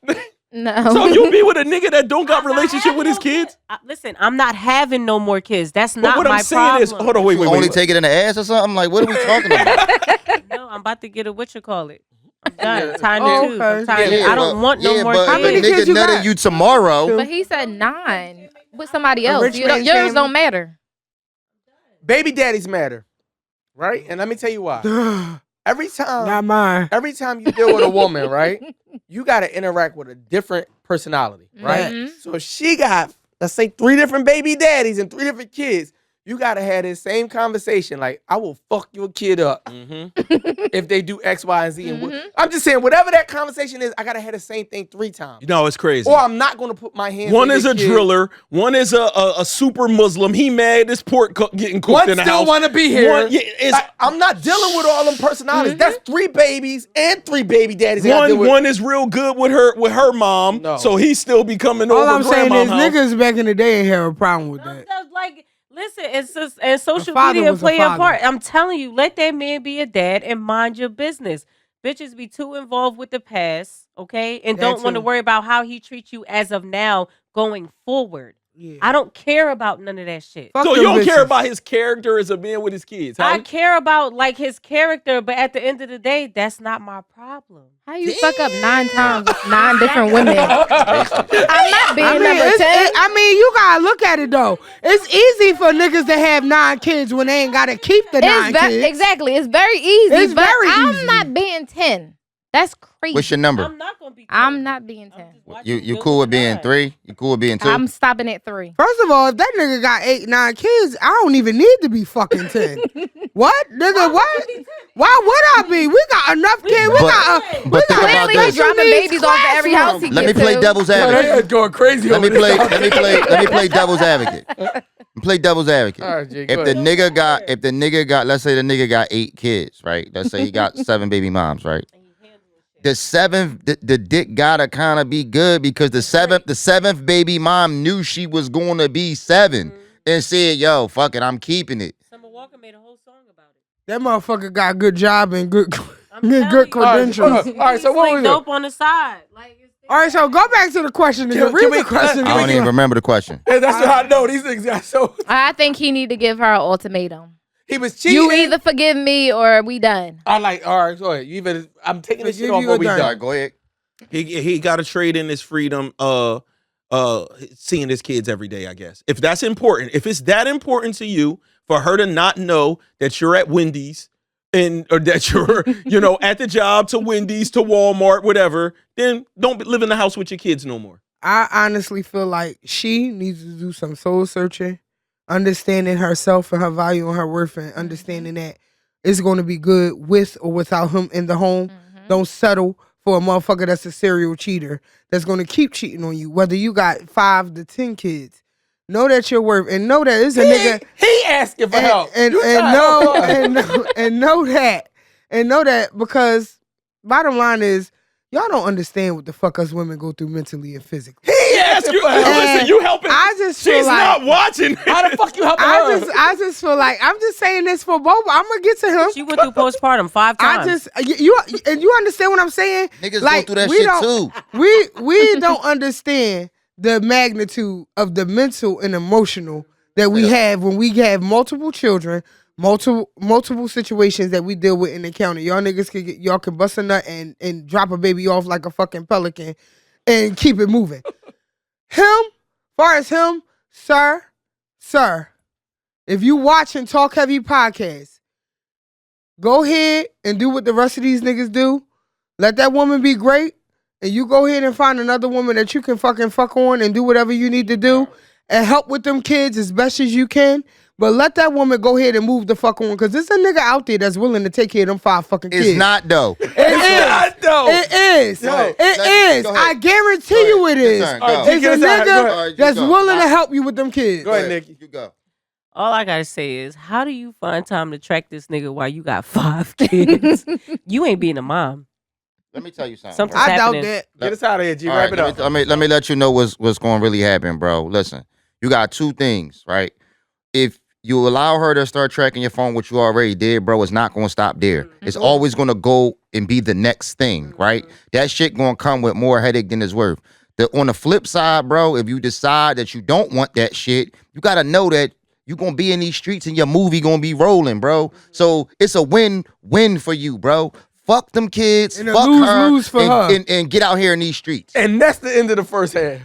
No. So you be with a nigga that don't got relationship with his kids? Listen, I'm not having no more kids. That's But not what my I'm saying problem. is, hold on, wait. Only take it in the ass or something? Like, what are we talking about? No, I'm about to get a whatchamacallit. I'm done. Time Oh, to two. I'm okay. tired. Yeah, I don't want no more but How many if a kids. kids nigga you nutted got? you tomorrow, But he said 9 with somebody A else. rich man's Yours family? don't matter. Baby daddies matter, right? And let me tell you why. Every Not mine. time you deal with a woman, right, you got to interact with a different personality, right? Mhm. So if she got, let's say, 3 different baby daddies and 3 different kids, you got to have this same conversation. Like, I will fuck your kid up if they do X, Y, and Z. And I'm just saying, whatever that conversation is, I got to have the same thing 3 times. You know, it's crazy. Or I'm not going to put my hands One on is your a kid. driller. One is a super Muslim. He mad this pork getting cooked One in the still house. want to be here. One, yeah, it's, I'm not dealing with all them personalities. That's 3 babies and 3 baby daddies. I gotta deal with. one is real good with her mom. No. So he's still be coming All over I'm saying grandma's is house. niggas back in the day ain't have a problem with that. Like, listen, it's just, and social father media was a play a father. part. I'm telling you, let that man be a dad and mind your business. Bitches be too involved with the past, okay? And That don't want to too. worry about how he treats you as of now going forward. Yeah. I don't care about none of that shit. Fuck So you them don't care bitches. about his character as a man with his kids, huh? I care about like his character, but at the end of the day, that's not my problem. How you fuck up 9 times with 9 different women? I'm not being I mean, number 10. you gotta look at it though. It's easy for niggas to have 9 kids when they ain't gotta keep the 9 kids. Exactly. It's very easy. It's but very I'm easy. not being 10. That's crazy. what's your number? I'm not gonna be. I'm not being 10. You cool with being 3? You cool with being 2? I'm stopping at 3. First of all, if that nigga got 8, 9 kids, I don't even need to be fucking 10. What? Nigga, what? Why would I be? We got enough kids. We got think about Clearly, this. he's dropping babies off at every house he Let me gets play to. devil's Yo, they advocate. is going crazy. Let me over play. this. Let me play devil's advocate. Play devil's advocate. All right, Jay, If go the ahead. nigga got, let's say the nigga got 8 kids, right? Let's say he got 7 baby moms, right? The seventh, the dick gotta kind of be good because the seventh baby mom knew she was going to be 7 and said, "Yo, fuck it, I'm keeping it." Summer Walker made a whole song about it. that motherfucker got a good job and good telling good you. credentials. All right, so what was dope it? on the side. Like, All right, so go back to the question. Nigga. Can Read we- the question. I don't even remember the question. Hey, that's what I know. These niggas got so. I think he need to give her an ultimatum. He was cheating. You either forgive me or we done. I like. All right, go ahead. You better. I'm taking this shit Forgive off. you What or we done. All done. right, go ahead. He got to trade in his freedom, seeing his kids every day, I guess. If that's important, if it's that important to you for her to not know that you're at Wendy's or that you're, at the job to Wendy's, to Walmart, whatever, then don't live in the house with your kids no more. I honestly feel like she needs to do some soul searching, understanding herself and her value and her worth, and understanding that it's going to be good with or without him in the home. Don't settle for a motherfucker that's a serial cheater that's going to keep cheating on you, whether you got 5 to 10 kids. Know that you're worth, and know that it's a nigga. He asking for help. And You trying to know help her. and know that because bottom line is y'all don't understand what the fuck us women go through mentally and physically. He asking for help. Listen, you helping. I just feel She's like not watching. How the fuck you helping her? I just feel like I'm just saying this for both. I'm gonna get to him. she went through postpartum 5 times. You understand what I'm saying? Niggas Like, go through that we shit don't- too. We don't understand the magnitude of the mental and emotional that we have when we have multiple children, multiple situations that we deal with in the county. Y'all niggas y'all can bust a nut and drop a baby off like a fucking pelican and keep it moving. Far as him, sir, if you watching Talkheavy podcast, go ahead and do what the rest of these niggas do. Let that woman be great, and you go ahead and find another woman that you can fucking fuck on and do whatever you need to do and help with them kids as best as you can. But let that woman go ahead and move the fuck on, because there's a nigga out there that's willing to take care of them 5 fucking kids. It's not though. It is. not, though. It is. Yo, It is. go ahead. I guarantee you it is. Your turn. Go. All right, It's get a us out. Go nigga ahead. All right, you that's go. willing to help you with them kids. Go ahead, Nikki. You go. All I gotta say is, how do you find time to track this nigga while you got 5 kids? You ain't being a mom. Let me tell you something. Something- bro. I doubt happening? that. Get us out of here, G. All Wrap right, it up. let me let you know what's going to really happen, bro. Listen, you got 2 things, right? If you allow her to start tracking your phone, which you already did, bro, it's not going to stop there. It's always going to go and be the next thing, right? That shit going to come with more headache than it's worth. On the flip side, bro, if you decide that you don't want that shit, you got to know that you're going to be in these streets and your movie going to be rolling, bro. So it's a win-win for you, bro. Fuck them kids, And a fuck lose-lose for her, her. and get out here in these streets. And that's the end of the first half.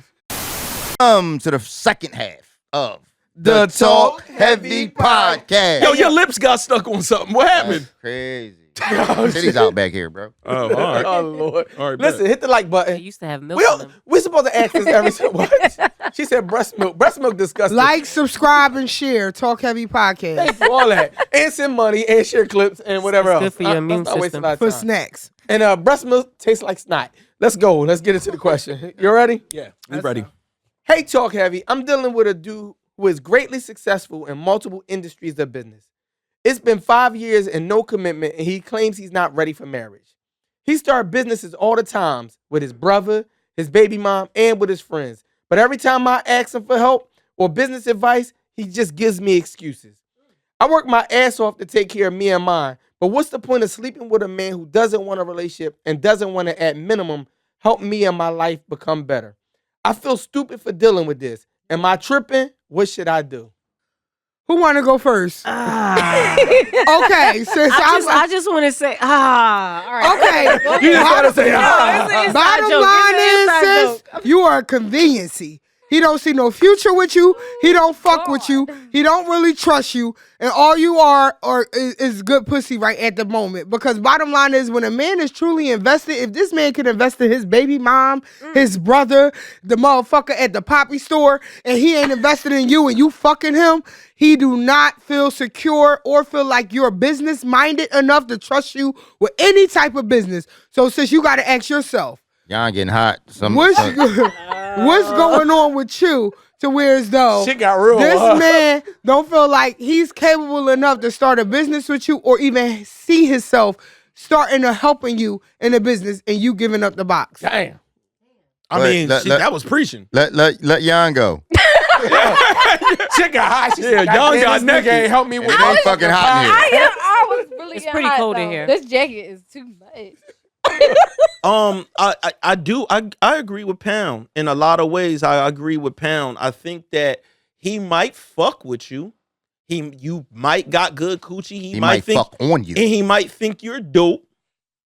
To the second half of The Talk Talk Heavy Heavy Podcast. Yo, your lips got stuck on something. What happened? That's crazy. Titties out back here, bro. Oh, all right. Oh, Lord. All right, Listen, hit the like They button. used to have milk in them. We're supposed to ask this every single what? She said breast milk. Breast milk disgusting. Like, subscribe, and share Talk Heavy Podcast Thanks for all that. And send money and share clips and whatever It's else. good for your Let's immune not waste system. our for time. snacks. And breast milk tastes like snot. Let's go. Let's get into the question. You ready? Yeah, we ready. Hey, Talk Heavy. I'm dealing with a dude who is greatly successful in multiple industries of business. It's been 5 years and no commitment, and he claims he's not ready for marriage. He started businesses all the times with his brother, his baby mom, and with his friends. But every time I ask him for help or business advice, he just gives me excuses. I work my ass off to take care of me and mine, but what's the point of sleeping with a man who doesn't want a relationship and doesn't want to, at minimum, help me and my life become better? I feel stupid for dealing with this. Am I tripping? What should I do? Who want to go first? Okay, since I just want to say, all right. okay. You just gotta say, No, it's an inside Bottom joke. line It's an is, inside sis, you are a conveniency. He don't see no future with you. He don't fuck with you. He don't really trust you. And all you are is good pussy right at the moment. Because bottom line is, when a man is truly invested, if this man can invest in his baby mom, his brother, the motherfucker at the poppy store, and he ain't invested in you and you fucking him, he do not feel secure or feel like you're business minded enough to trust you with any type of business. So sis, you got to ask yourself, y'all getting hot. What's going on with you to where as though shit got real. This man don't feel like he's capable enough to start a business with you or even see himself starting to helping you in a business and you giving up the box. Damn. I mean, that was preaching. Let Yon go. Shit got hot. She said, y'all got naked. Ain't help me with It ain't fucking hot in here. I was really It's pretty hot, cold though. in here. This jacket is too much. I agree with Pound in a lot of ways. I agree with Pound. I think that he might fuck with you. You might got good coochie. He might think, fuck on you, and he might think you're dope,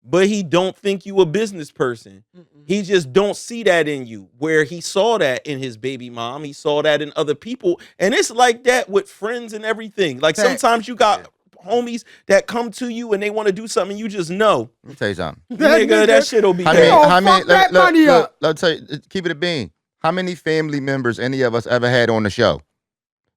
but he don't think you a business person. He just don't see that in you. Where he saw that in his baby mom, he saw that in other people, and it's like that with friends and everything. Like sometimes you got homies that come to you and they want to do something, you just know. Let me tell you something. Nigga, that shit'll be let's tell you, keep it a bean. How many family members any of us ever had on the show?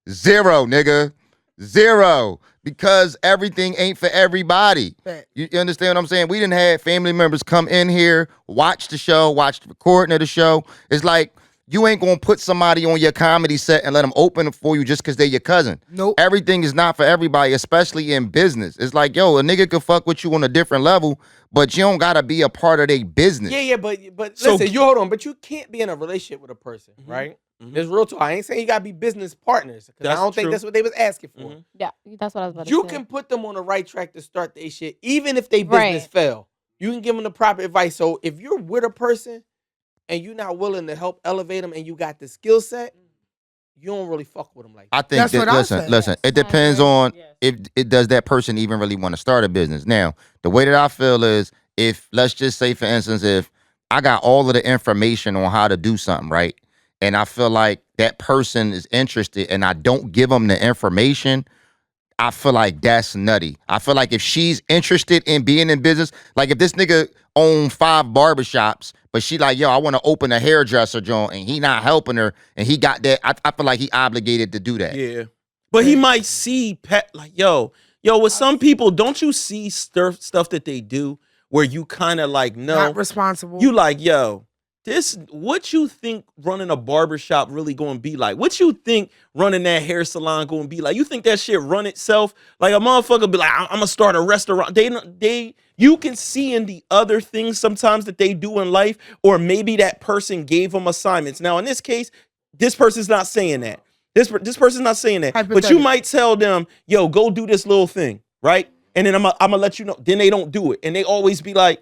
0, nigga. 0. Because everything ain't for everybody. You understand what I'm saying? We didn't have family members come in here, watch the show, watch the recording of the show. It's like, you ain't gonna put somebody on your comedy set and let them open it for you just because they're your cousin. Nope. Everything is not for everybody, especially in business. It's like, yo, a nigga could fuck with you on a different level, but you don't gotta be a part of their business. Yeah, but listen, you hold on, but you can't be in a relationship with a person, right? It's real talk. I ain't saying you gotta be business partners, because I don't think that's what they was asking for. Yeah, that's what I was about to say. You can put them on the right track to start their shit, even if they business fail. You can give them the proper advice. So if you're with a person and you're not willing to help elevate them and you got the skill set, you don't really fuck with them like that. I think listen, it depends on if it does that person even really want to start a business. Now, the way that I feel is, if, let's just say, for instance, if I got all of the information on how to do something, right? And I feel like that person is interested and I don't give them the information, I feel like that's nutty. I feel like if she's interested in being in business, like if this nigga own 5 barbershops, but she like, yo, I want to open a hairdresser joint, and he not helping her, and he got that, I feel like he obligated to do that. Yeah. But he might see, like, yo, with some people, don't you see stuff that they do where you kind of like, no. Not responsible. You like, yo, what you think running a barbershop really going to be like? What you think running that hair salon going to be like? You think that shit run itself? Like, a motherfucker be like, I'm going to start a restaurant. You can see in the other things sometimes that they do in life, or maybe that person gave them assignments. Now, in this case, this person's not saying that. This person's not saying that. But you might tell them, yo, go do this little thing, right? And then I'm going to let you know. Then they don't do it. And they always be like,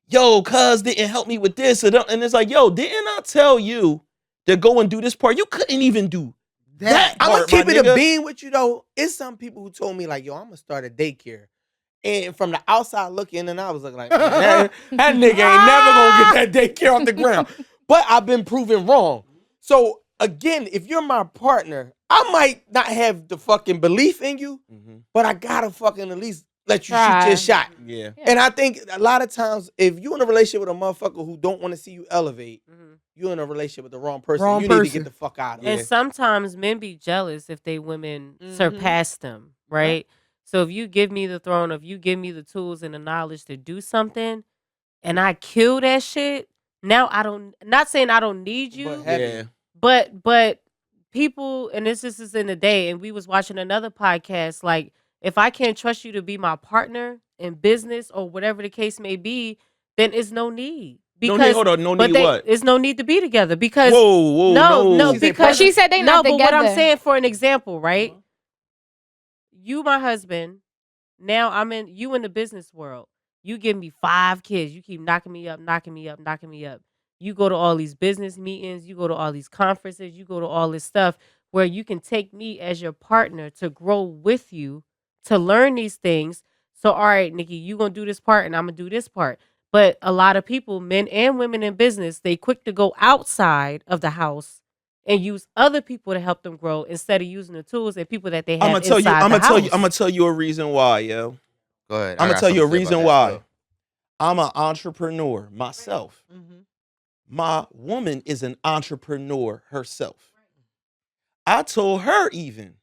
yo, cuz didn't help me with this. And it's like, yo, didn't I tell you to go and do this part? You couldn't even do that I'm part, going to keep it nigga. a bean with you, though. It's some people who told me, like, yo, I'm going to start a daycare. And from the outside looking, and I was looking like, man, that nigga ain't never going to get that daycare off the ground. But I've been proven wrong. So, again, if you're my partner, I might not have the fucking belief in you, but I got to fucking at least let you shoot your shot. Yeah. And I think a lot of times, if you're in a relationship with a motherfucker who don't want to see you elevate, you're in a relationship with the wrong person. You need to get the fuck out of it. And sometimes men be jealous if they women surpass them, right? So if you give me the throne, if you give me the tools and the knowledge to do something, and I kill that shit, now not saying I don't need you, but people, and this is in the day, and we was watching another podcast, like, if I can't trust you to be my partner in business or whatever the case may be, then it's no need. Because, no need what? It's no need to be together because no, because she said they not together. But what I'm saying, for an example, right? You, my husband, now you in the business world. You give me 5 kids. You keep knocking me up. You go to all these business meetings. You go to all these conferences. You go to all this stuff where you can take me as your partner to grow with you, to learn these things. So, all right, Nikki, you going to do this part and I'm going to do this part. But a lot of people, men and women in business, they quick to go outside of the house and use other people to help them grow instead of using the tools and people that they have I'm gonna tell you. inside the house. I'm gonna tell you a reason why, yo. Go ahead. I'm gonna tell you a reason why. Go. I'm an entrepreneur myself. Mhm. My woman is an entrepreneur herself. I told her even,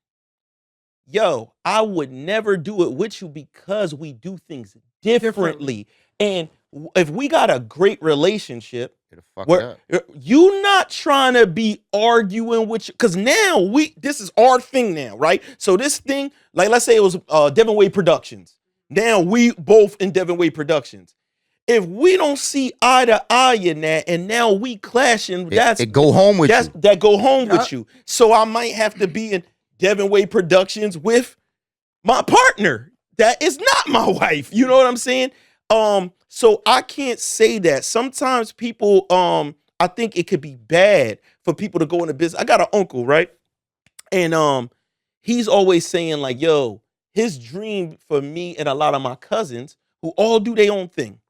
yo, I would never do it with you because we do things differently. And if we got a great relationship, where you not trying to be arguing with you, because now this is our thing now, right? So this thing, like let's say it was Devinwade Productions. Now we both in Devinwade Productions. If we don't see eye to eye in that, and now we clashing, it go home with you. That go home with you. So I might have to be in Devinwade Productions with my partner. That is not my wife. You know what I'm saying? So I can't say that. Sometimes people, I think it could be bad for people to go into business. I got an uncle, right? And he's always saying like, yo, his dream for me and a lot of my cousins who all do their own thing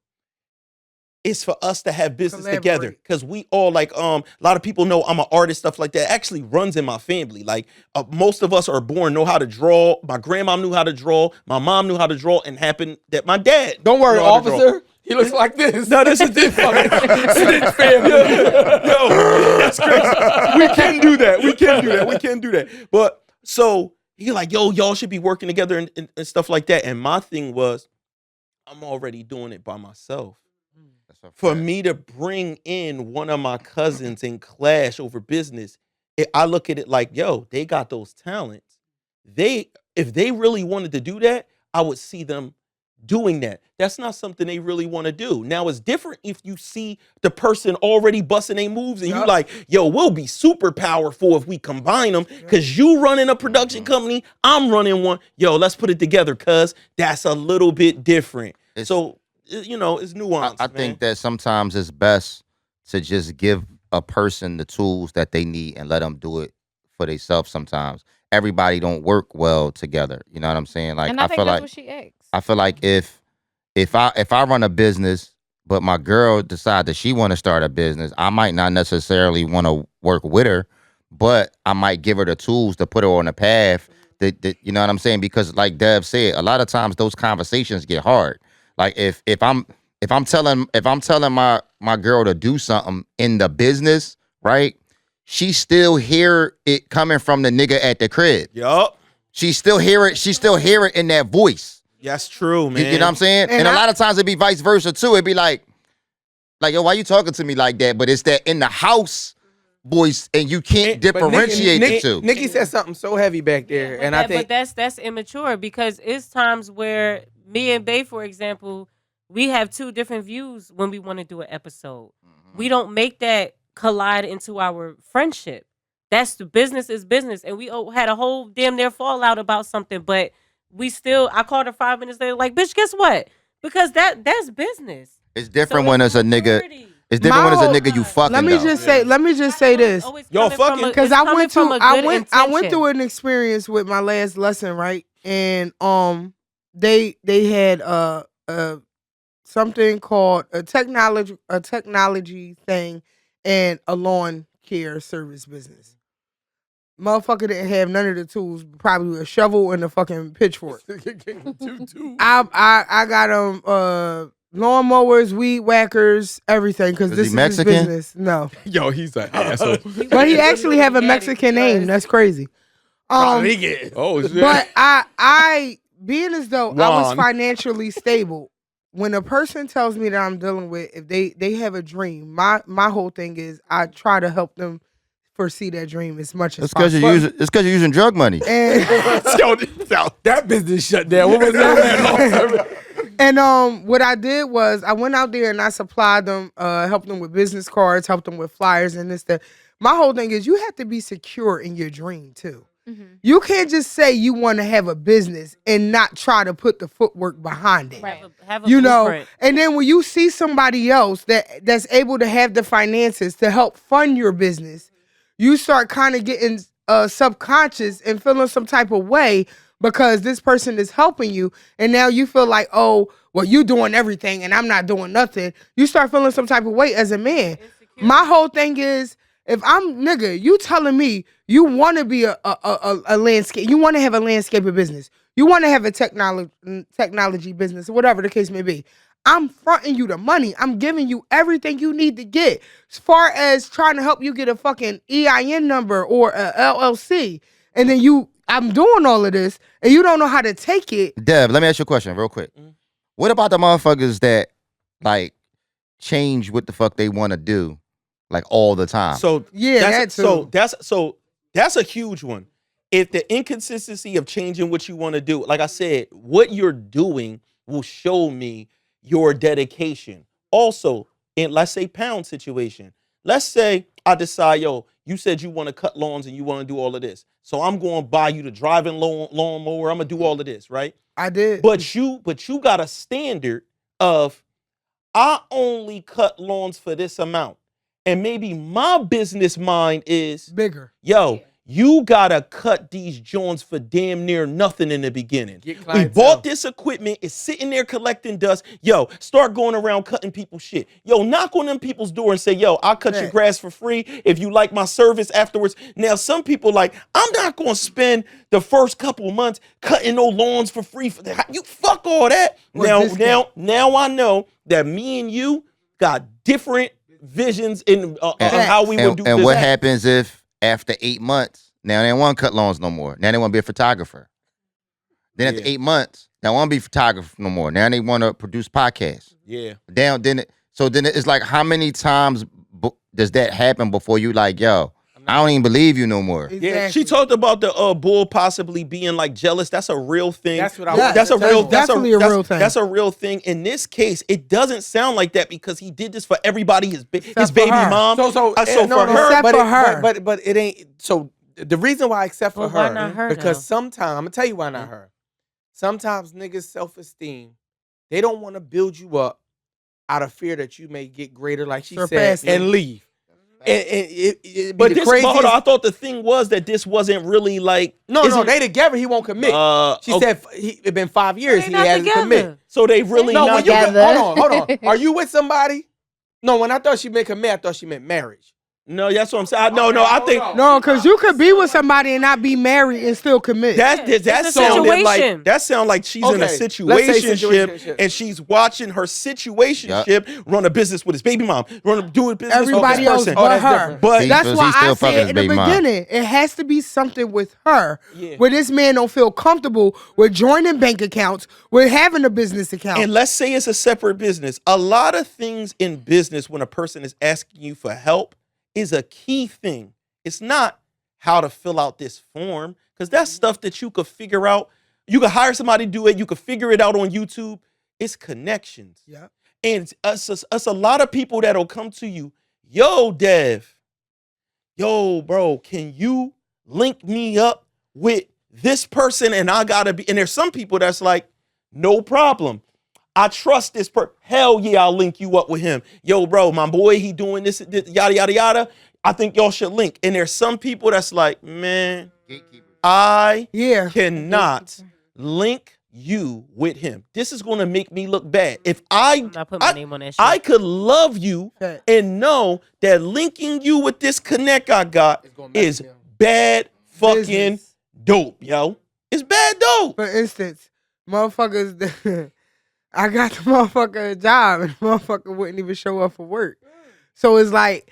is for us to have business together. Because we all like, a lot of people know I'm an artist, stuff like that. Actually runs in my family. Like most of us are born, know how to draw. My grandma knew how to draw. My mom knew how to draw, and happened that my dad. Don't worry, officer. He looks like this. No, this is this fucking fam. Yo, that's crazy. We can do that. But so he like, yo, y'all should be working together and stuff like that. And my thing was, I'm already doing it by myself. For me to bring in one of my cousins and clash over business, I look at it like, yo, they got those talents. If they really wanted to do that, I would see them doing that. That's not something they really want to do. Now, it's different if you see the person already busting their moves and you like, yo, we'll be super powerful if we combine them because you running a production company, I'm running one. Yo, let's put it together because that's a little bit different. So, you know, it's nuanced. I think that sometimes it's best to just give a person the tools that they need and let them do it for themselves sometimes. Everybody don't work well together. You know what I'm saying? Like, and I think feel that's like what she asked. I feel like if I run a business, but my girl decide that she want to start a business, I might not necessarily want to work with her, but I might give her the tools to put her on a path that you know what I'm saying? Because like Dev said, a lot of times those conversations get hard. Like if I'm telling my girl to do something in the business, right? She still hear it coming from the nigga at the crib. Yup. She still hear it in that voice. That's true, man. You know what I'm saying? And a lot of times it'd be vice versa too. It'd be like, yo, why you talking to me like that? But it's that in the house voice, and you can't differentiate the two. Nikki said something so heavy back there, and I think that's immature because it's times where me and Bay, for example, we have two different views when we want to do an episode. Mm-hmm. We don't make that collide into our friendship. That's the business is business, and we had a whole damn near fallout about something, but we still. I called her 5 minutes later, like, bitch, guess what? Because that's business. It's different when it's a nigga. It's different when it's a nigga you fucking. Let me just say this. Y'all fucking because I went through an experience with my last lesson, right? And they had something called a technology thing and a lawn care service business. Motherfucker didn't have none of the tools, probably a shovel and a fucking pitchfork. I got them lawnmowers, weed whackers, everything, because this is his business. No. Yo, he's an asshole. But he actually have a Mexican name. That's crazy. Oh shit. But I being as though I was financially stable, when a person tells me that I'm dealing with, if they have a dream, my whole thing is I try to help them foresee that dream as much as possible. It's because you're using drug money. And that business shut down. What was that? And what I did was I went out there and I supplied them, helped them with business cards, helped them with flyers and this, that. My whole thing is you have to be secure in your dream too. Mm-hmm. You can't just say you want to have a business and not try to put the footwork behind it. Right. Have a you blueprint. know, and then when you see somebody else that's able to have the finances to help fund your business, you start kind of getting subconscious and feeling some type of way because this person is helping you. And now you feel like, oh, well, you doing everything and I'm not doing nothing. You start feeling some type of way as a man. My whole thing is If I'm nigga, you telling me you want to be a landscape, you want to have a landscaper business, you want to have a technology business, or whatever the case may be. I'm fronting you the money. I'm giving you everything you need to get. As far as trying to help you get a fucking EIN number or a LLC, and then I'm doing all of this, and you don't know how to take it. Dev, let me ask you a question real quick. What about the motherfuckers that like change what the fuck they want to do, like all the time? So yeah, that's a huge one. If the inconsistency of changing what you want to do, like I said, what you're doing will show me your dedication. Also, in let's say pound situation, let's say I decide, yo, you said you want to cut lawns and you want to do all of this. So I'm going to buy you the driving lawnmower. I'm going to do all of this, right? I did. But you got a standard of I only cut lawns for this amount. And maybe my business mind is bigger. Yo, you gotta cut these joints for damn near nothing in the beginning. We bought this equipment, it's sitting there collecting dust. Yo, start going around cutting people's shit. Yo, knock on them people's door and say, yo, I'll cut your grass for free if you like my service afterwards. Now, some people like, I'm not gonna spend the first couple months cutting no lawns for free. You fuck all that. Now I know that me and you got different visions in how we would do this. And what happens if after 8 months, now they don't want to cut lawns no more. Now they want to be a photographer. Then after 8 months, they don't want to be a photographer no more. Now they want to produce podcasts. Yeah. Then it's like, how many times does that happen before you like, yo, I don't even believe you no more. Exactly. Yeah, she talked about the bull possibly being like jealous. That's a real thing. That's what I Yeah, That's a real thing. That's a real thing. In this case, it doesn't sound like that because he did this for everybody. His baby her. mom. So for her. Except for her. But it ain't. So the reason why except for Why her, not her, because though? sometimes I'm gonna tell you why not her. Sometimes niggas' self-esteem, they don't want to build you up out of fear that you may get greater, like she Surpass said, and them. leave. And But the this, craziest. hold on, I thought the thing was that this wasn't really like No, they together. He won't commit. She okay. said it been 5 years. They He not hasn't together. commit. So they really No, not when you together. hold on. Are you with somebody? No, when I thought she meant commit, I thought she meant marriage. No, that's what I'm saying. No, I think No, because you could be with somebody and not be married and still commit. that It's a sounded like situation. that sound like she's in a Okay, let's say situationship situationship. and she's watching her situationship run a business with his baby mom, do a business Everybody with else this person. but that's her. different. But That's He's why still I fucking said his in the baby mom. beginning, it has to be something with her Yeah. where this man don't feel comfortable with joining bank accounts, with having a business account. and let's say it's a separate business. A lot of things in business when a person is asking you for help is a key thing. It's not how to fill out this form, because that's stuff that you could figure out. You could hire somebody to do it. You could figure it out on YouTube. It's connections. Yeah. And us a lot of people that'll come to you, yo, Dev, yo, bro, can you link me up with this person? And I gotta be, and there's some people that's like, no problem. I trust this person. Hell yeah, I'll link you up with him. Yo, bro, my boy, he doing this yada, yada, yada. I think y'all should link. And there's some people that's like, man, I cannot link you with him. This is going to make me look bad. If I'm not putting my name on that shit. I could love you and know that linking you with this connect I got is bad fucking Business. dope, yo. It's bad dope. For instance, motherfuckers, I got the motherfucker a job and the motherfucker wouldn't even show up for work. So it's like,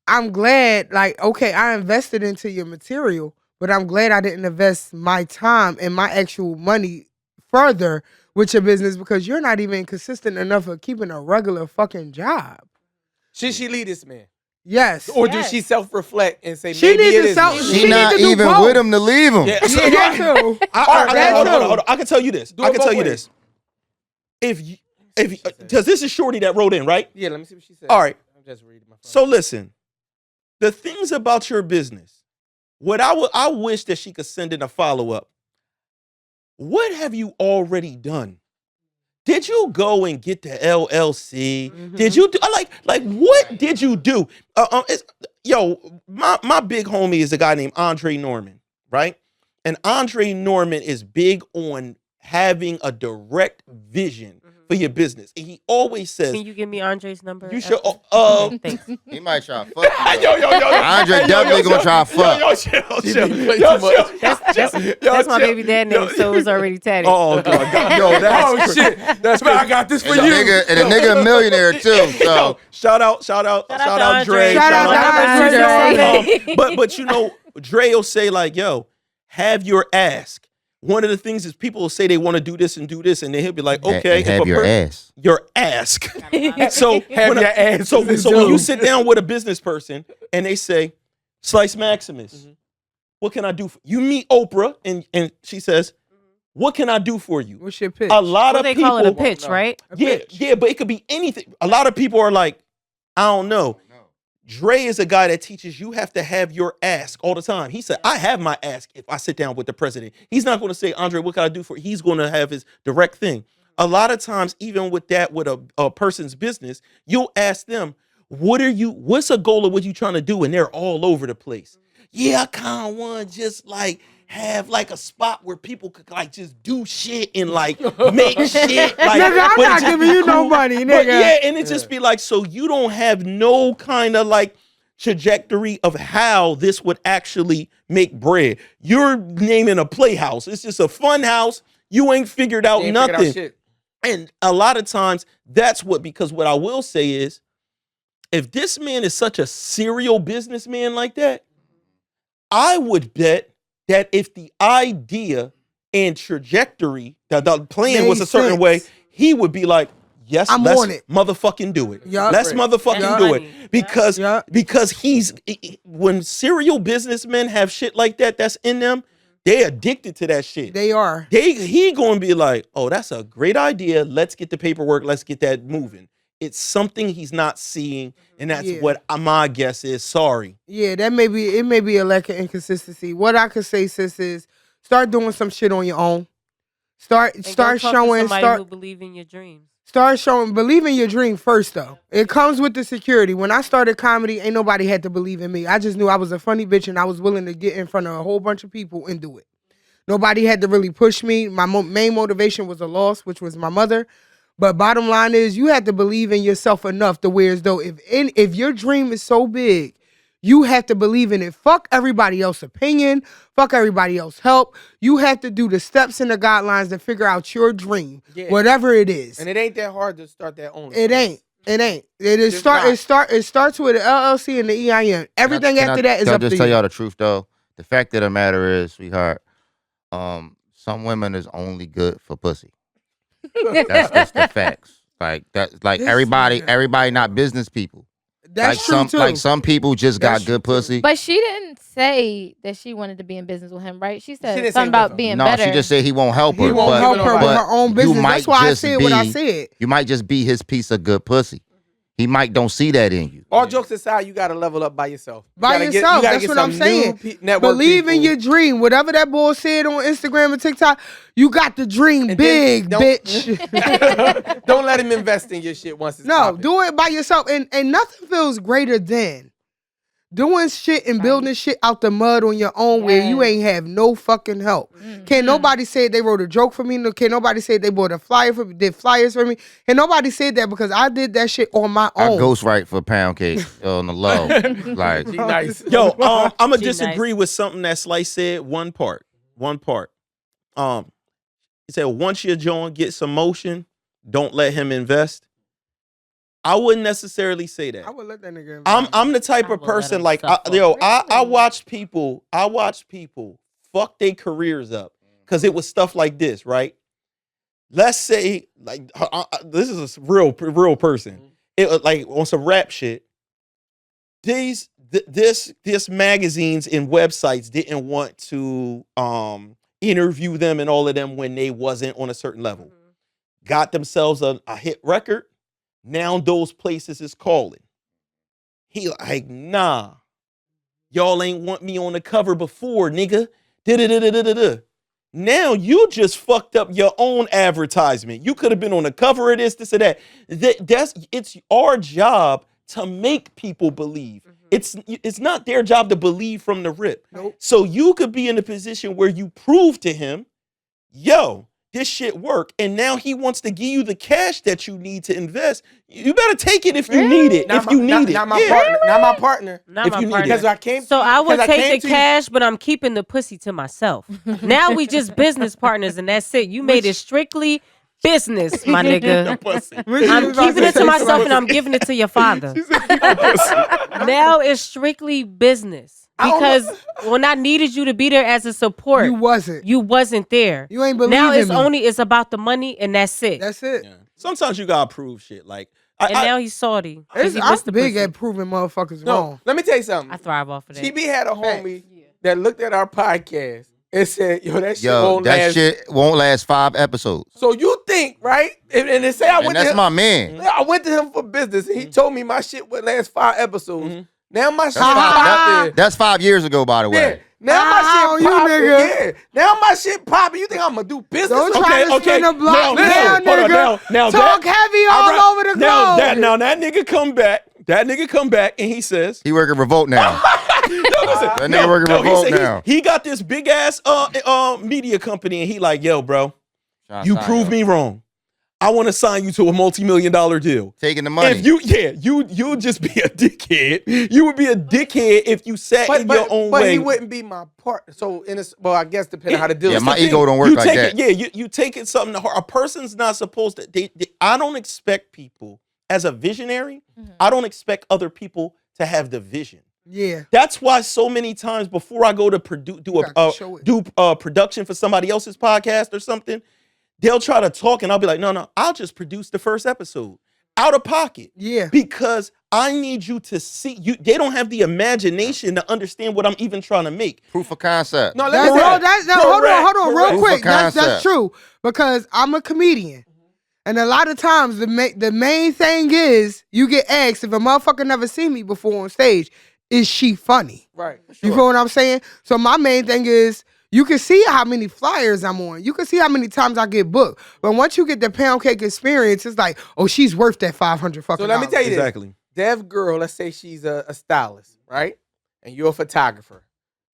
I'm glad, like, okay, I invested into your material, but I'm glad I didn't invest my time and my actual money further with your business because you're not even consistent enough of keeping a regular fucking job. Should she leave this man? Yes. Or do she self-reflect and say, She maybe need it to is self- me? she She need not to do even both. with him to leave him. Yeah. Yeah, that too. Hold on. I can tell you this. I can tell you this. If because this is Shorty that wrote in, right? Yeah, let me see what she said. All right. I'm just reading my phone. So listen, the things about your business, what I wish that she could send in a follow-up. What have you already done? Did you go and get the LLC? Mm-hmm. Did you do like what did you do? My big homie is a guy named Andre Norman, right? And Andre Norman is big on having a direct vision for your business. And he always says, Can you give me Andre's number? you should, Thanks. He might try to fuck you. yo, Andre definitely gonna try to fuck. That's my baby dad name, so it's already tatted. Oh, God. Yo, that's shit. That's right. I got this for you. And a nigga a millionaire too. So Yo, shout out Dre. Shout out to Andre. But you know, Dre will say like, yo, have your ask. One of the things is people will say they want to do this, and then he'll be like, okay, and have your ass. Your ask. So Have your ass. So when you sit down with a business person and they say, Slice Maximus, what can I do for you? Meet Oprah and she says, what can I do for you? What's your pitch? A lot of They people call it a pitch, right? Yeah, but it could be anything. A lot of people are like, I don't know. Dre is a guy that teaches you have to have your ask all the time. He said, I have my ask if I sit down with the president. He's not going to say, Andre, what can I do for you? He's going to have his direct thing. A lot of times, even with that, with a person's business, you'll ask them, what's a goal of what you trying to do? And they're all over the place. Yeah, I kind of want to just like have like a spot where people could like just do shit and like make shit. Like, Nigga, I'm not giving you no money, nigga. But yeah, and it just be like, so you don't have no kind of like trajectory of how this would actually make bread. You're naming a playhouse. It's just a fun house. You ain't figured out nothing. And a lot of times that's because what I will say is, if this man is such a serial businessman like that, I would bet that if the idea and trajectory, the plan was a certain way, he would be like, yes, let's motherfucking do it. Yep. Let's motherfucking do it. Because when serial businessmen have shit like that's in them, they addicted to that shit. They are. He gonna be like, oh, that's a great idea. Let's get the paperwork. Let's get that moving. It's something he's not seeing, and that's what my guess is. Sorry. Yeah, it may be a lack of inconsistency. What I could say, sis, is start doing some shit on your own. Start showing. Who believe in your dreams. Start showing. Believe in your dream first, though. It comes with the security. When I started comedy, ain't nobody had to believe in me. I just knew I was a funny bitch, and I was willing to get in front of a whole bunch of people and do it. Nobody had to really push me. My main motivation was a loss, which was my mother. But bottom line is, you have to believe in yourself enough to where as though if your dream is so big, you have to believe in it. Fuck everybody else's opinion. Fuck everybody else's help. You have to do the steps and the guidelines to figure out your dream, whatever it is. And it ain't that hard to start that own. It ain't. It starts with an LLC and the EIN. Everything after that is up to you. I'll just tell y'all the truth though. The fact of the matter is, sweetheart, some women is only good for pussy. That's just the facts. Like that. Like everybody not business people. That's true too. Like some people just got good pussy. But she didn't say that she wanted to be in business with him, right? She said something about being better. No, she just said he won't help her. He won't help her with her own business. That's why I said what I said. You might just be his piece of good pussy. He might don't see that in you. All jokes aside, you got to level up by yourself. That's what I'm saying. Believe in your dream. Whatever that boy said on Instagram and TikTok, you got the dream big, bitch. Don't let him invest in your shit once it's popping. Do it by yourself. And nothing feels greater than doing shit and building shit out the mud on your own where you ain't have no fucking help. Can't nobody say they wrote a joke for me. Can't nobody say they bought a flyer for me, did flyers for me. And nobody said that because I did that shit on my own. I ghostwrite for Pound Cake on the low. Like, nice. Yo, I'm gonna disagree with something that Slice said. One part. He said once your John gets some motion, don't let him invest. I wouldn't necessarily say that. I would let that nigga. I'm the type of person like I watched people fuck their careers up because it was stuff like this, right? Let's say like this is a real person. It was like on some rap shit. This magazines and websites didn't want to interview them and all of them when they wasn't on a certain level. Got themselves a hit record. Now those places is calling. He like, nah, y'all ain't want me on the cover before, nigga. Da-da-da-da-da-da. Now you just fucked up your own advertisement. You could have been on the cover of this or that. It's our job to make people believe. It's not their job to believe from the rip. Nope. So you could be in a position where you prove to him, yo, this shit work, and now he wants to give you the cash that you need to invest. You better take it if you need it. Not my partner. Not my partner. Because I came. So I would take the cash, but I'm keeping the pussy to myself. Now we just business partners, and that's it. You made it strictly business, my nigga. I'm keeping it to myself, and I'm giving it to your father. Now it's strictly business. Because when I needed you to be there as a support, you wasn't there. You ain't believing now it's me. It's about the money, and that's it. That's it. Yeah. Sometimes you gotta prove shit. Like, now he's salty. I'm big at proving motherfuckers wrong. Let me tell you something. I thrive off of that. TB had a homie that looked at our podcast and said, that shit won't last 5 episodes. So you think, right? And they say that's my man. I went to him for business, and he told me my shit would last 5 episodes. Mm-hmm. Now my shit That's 5 years ago, by the way. Yeah. Now my shit popping. Yeah. Now my shit popping. You think I'm gonna do business? Don't try to spin the block now, nigga. Now Talk heavy all over the globe. Now that nigga come back. That nigga come back and he says he working Revolt now. That nigga working Revolt now. He got this big ass media company and he like, yo, bro, you proved me wrong. I want to sign you to a multi-million-dollar deal. Taking the money. If you'll just be a dickhead. You would be a dickhead if you sat in your own way. But he wouldn't be my partner. So I guess depending on how the deal is. Yeah, my ego don't work like that. Yeah, you take it something to heart. A person's not supposed to. I don't expect people as a visionary. I don't expect other people to have the vision. Yeah, that's why so many times before I go to do production for somebody else's podcast or something. They'll try to talk and I'll be like, no, I'll just produce the first episode out of pocket. Yeah. Because I need you to see you. They don't have the imagination to understand what I'm even trying to make. Proof of concept. No, hold on, real quick. That's true because I'm a comedian. And a lot of times the main thing is you get asked if a motherfucker never seen me before on stage, is she funny? Right. You feel what I'm saying? So my main thing is, you can see how many flyers I'm on. You can see how many times I get booked. But once you get the pound cake experience, it's like, oh, she's worth that $500 fucking. So let me tell you exactly. This. Dev girl, let's say she's a stylist, right? And you're a photographer.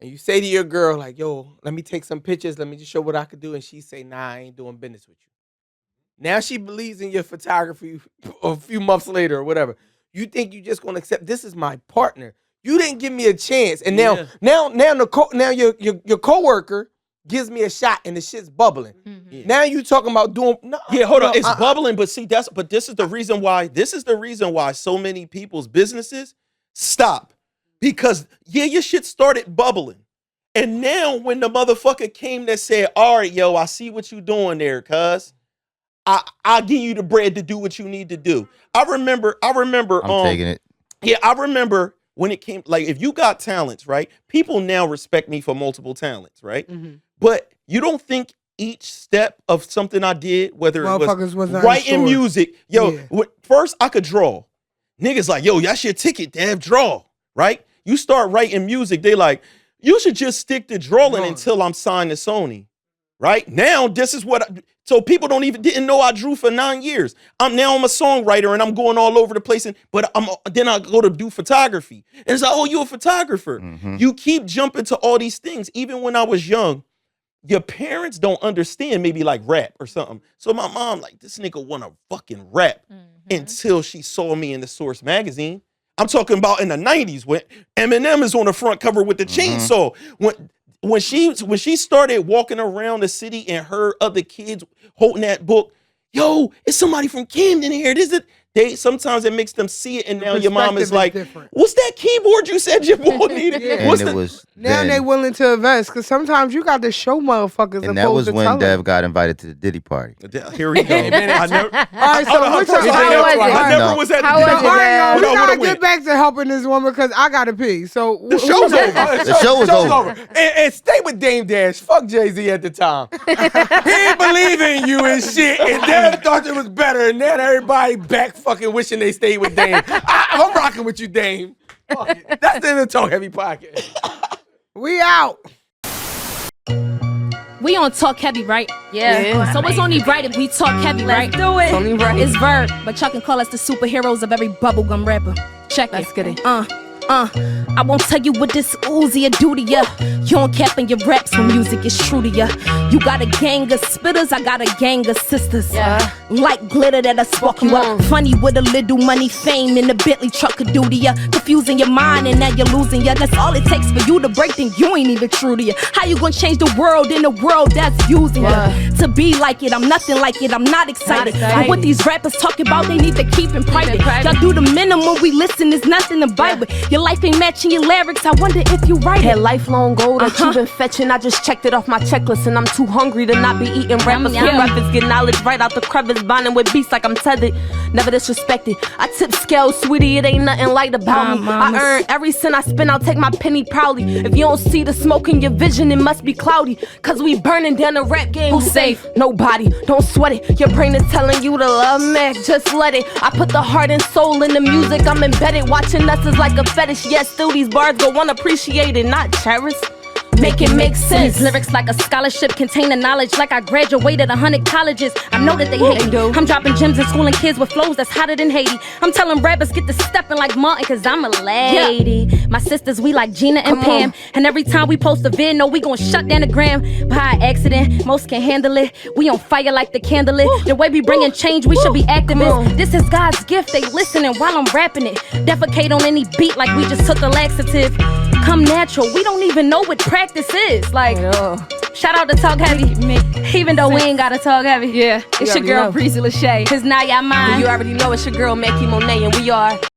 And you say to your girl, like, yo, let me take some pictures. Let me just show what I could do. And she say, nah, I ain't doing business with you. Now she believes in your photography a few months later or whatever. You think you just going to accept, this is my partner. You didn't give me a chance, and now your coworker gives me a shot, and the shit's bubbling. Mm-hmm. Yeah. Now you talking about doing? No, hold on, it's bubbling, but see, this is the reason why. This is the reason why so many people's businesses stop because your shit started bubbling, and now when the motherfucker came that said, all right, yo, I see what you doing there, cuz. I'll give you the bread to do what you need to do. I remember. I'm taking it. Yeah, I remember. When it came, like, if you got talents, right? People now respect me for multiple talents, right? Mm-hmm. But you don't think each step of something I did, whether it was writing music, first I could draw. Niggas like, yo, that's your ticket, Dev, draw, right? You start writing music, they like, you should just stick to drawing until I'm signed to Sony, right? Now, this is what so people didn't know I drew for 9 years. I'm a songwriter and I'm going all over the place. But then I go to do photography. And it's like, oh, you're a photographer. Mm-hmm. You keep jumping to all these things. Even when I was young, your parents don't understand maybe like rap or something. So my mom like, this nigga want to fucking rap until she saw me in the Source magazine. I'm talking about in the 90s when Eminem is on the front cover with the chainsaw. When she started walking around the city and heard other kids holding that book, yo, it's somebody from Camden here. Sometimes it makes them see it, and now your mom is like, what's that keyboard you said your boy needed? Now they willing to invest, because sometimes you got to show motherfuckers. And that was when Dev got invited to the Diddy party. Here we go. I never was at the Diddy party. We got to get back to helping this woman, because I got to pee. So the show's over. The show was over. And stay with Dame Dash. Fuck Jay-Z at the time. He didn't believe in you and shit, and Dev thought it was better, and then everybody back fucking wishing they stayed with Dame. I'm rocking with you, Dame. That's the end of the Talkheavy podcast. We out. We on Talkheavy, right? Yeah. So it's only right if we talk heavy, right? Let's do it. It's only right. It's Verb, but y'all can call us the superheroes of every bubblegum rapper. Check Let's it. get it. I won't tell you what this Uzi do to ya. You don't cap in your raps when music is true to ya. You got a gang of spitters, I got a gang of sisters. Like glitter that'll spark you up. Funny with a little money, fame in the Bentley truck could do to ya. Confusing your mind and now you're losing ya. That's all it takes for you to break, then you ain't even true to ya. How you gonna change the world in a world that's using ya? To be like it, I'm nothing like it, I'm not excited. But what these rappers talk about, they need to keep in private. Y'all do the minimum, we listen, there's nothing to bite with. Your life ain't matching your lyrics, I wonder if you write it. That lifelong goal that you've been fetching, I just checked it off my checklist, and I'm too hungry to not be eating rappers. Rappers get knowledge right out the crevice, bonding with beats like I'm tethered. Never disrespected. I tip scales, sweetie, it ain't nothing light about me. I earn every cent I spend, I'll take my penny proudly. If you don't see the smoke in your vision, it must be cloudy. Cause we burning down the rap game. Who's safe? Nobody. Don't sweat it. Your brain is telling you to love me. Just let it. I put the heart and soul in the music. I'm embedded. Watching us is like a fetish. Yes, still these bars go unappreciated, not cherished. Make it make sense. These lyrics like a scholarship containing knowledge, like I graduated 100 colleges. I know that they hate me. I'm dropping gems and schooling kids with flows that's hotter than Haiti. I'm telling rappers get to stepping like Martin, cause I'm a lady. My sisters, we like Gina and Pam. And every time we post a vid, no, we gon' shut down the gram. By accident, most can handle it. We on fire like the candle lit. The way we bringing change, we should be activists. This is God's gift, they listening while I'm rapping it. Defecate on any beat like we just took a laxative. Come natural, we don't even know what practice is. Like, shout out to Talkheavy, even though we ain't got to talk heavy. Yeah, It's your girl Breezy Lachey, cause now y'all mine. You already know it's your girl Mackie Monet, and we are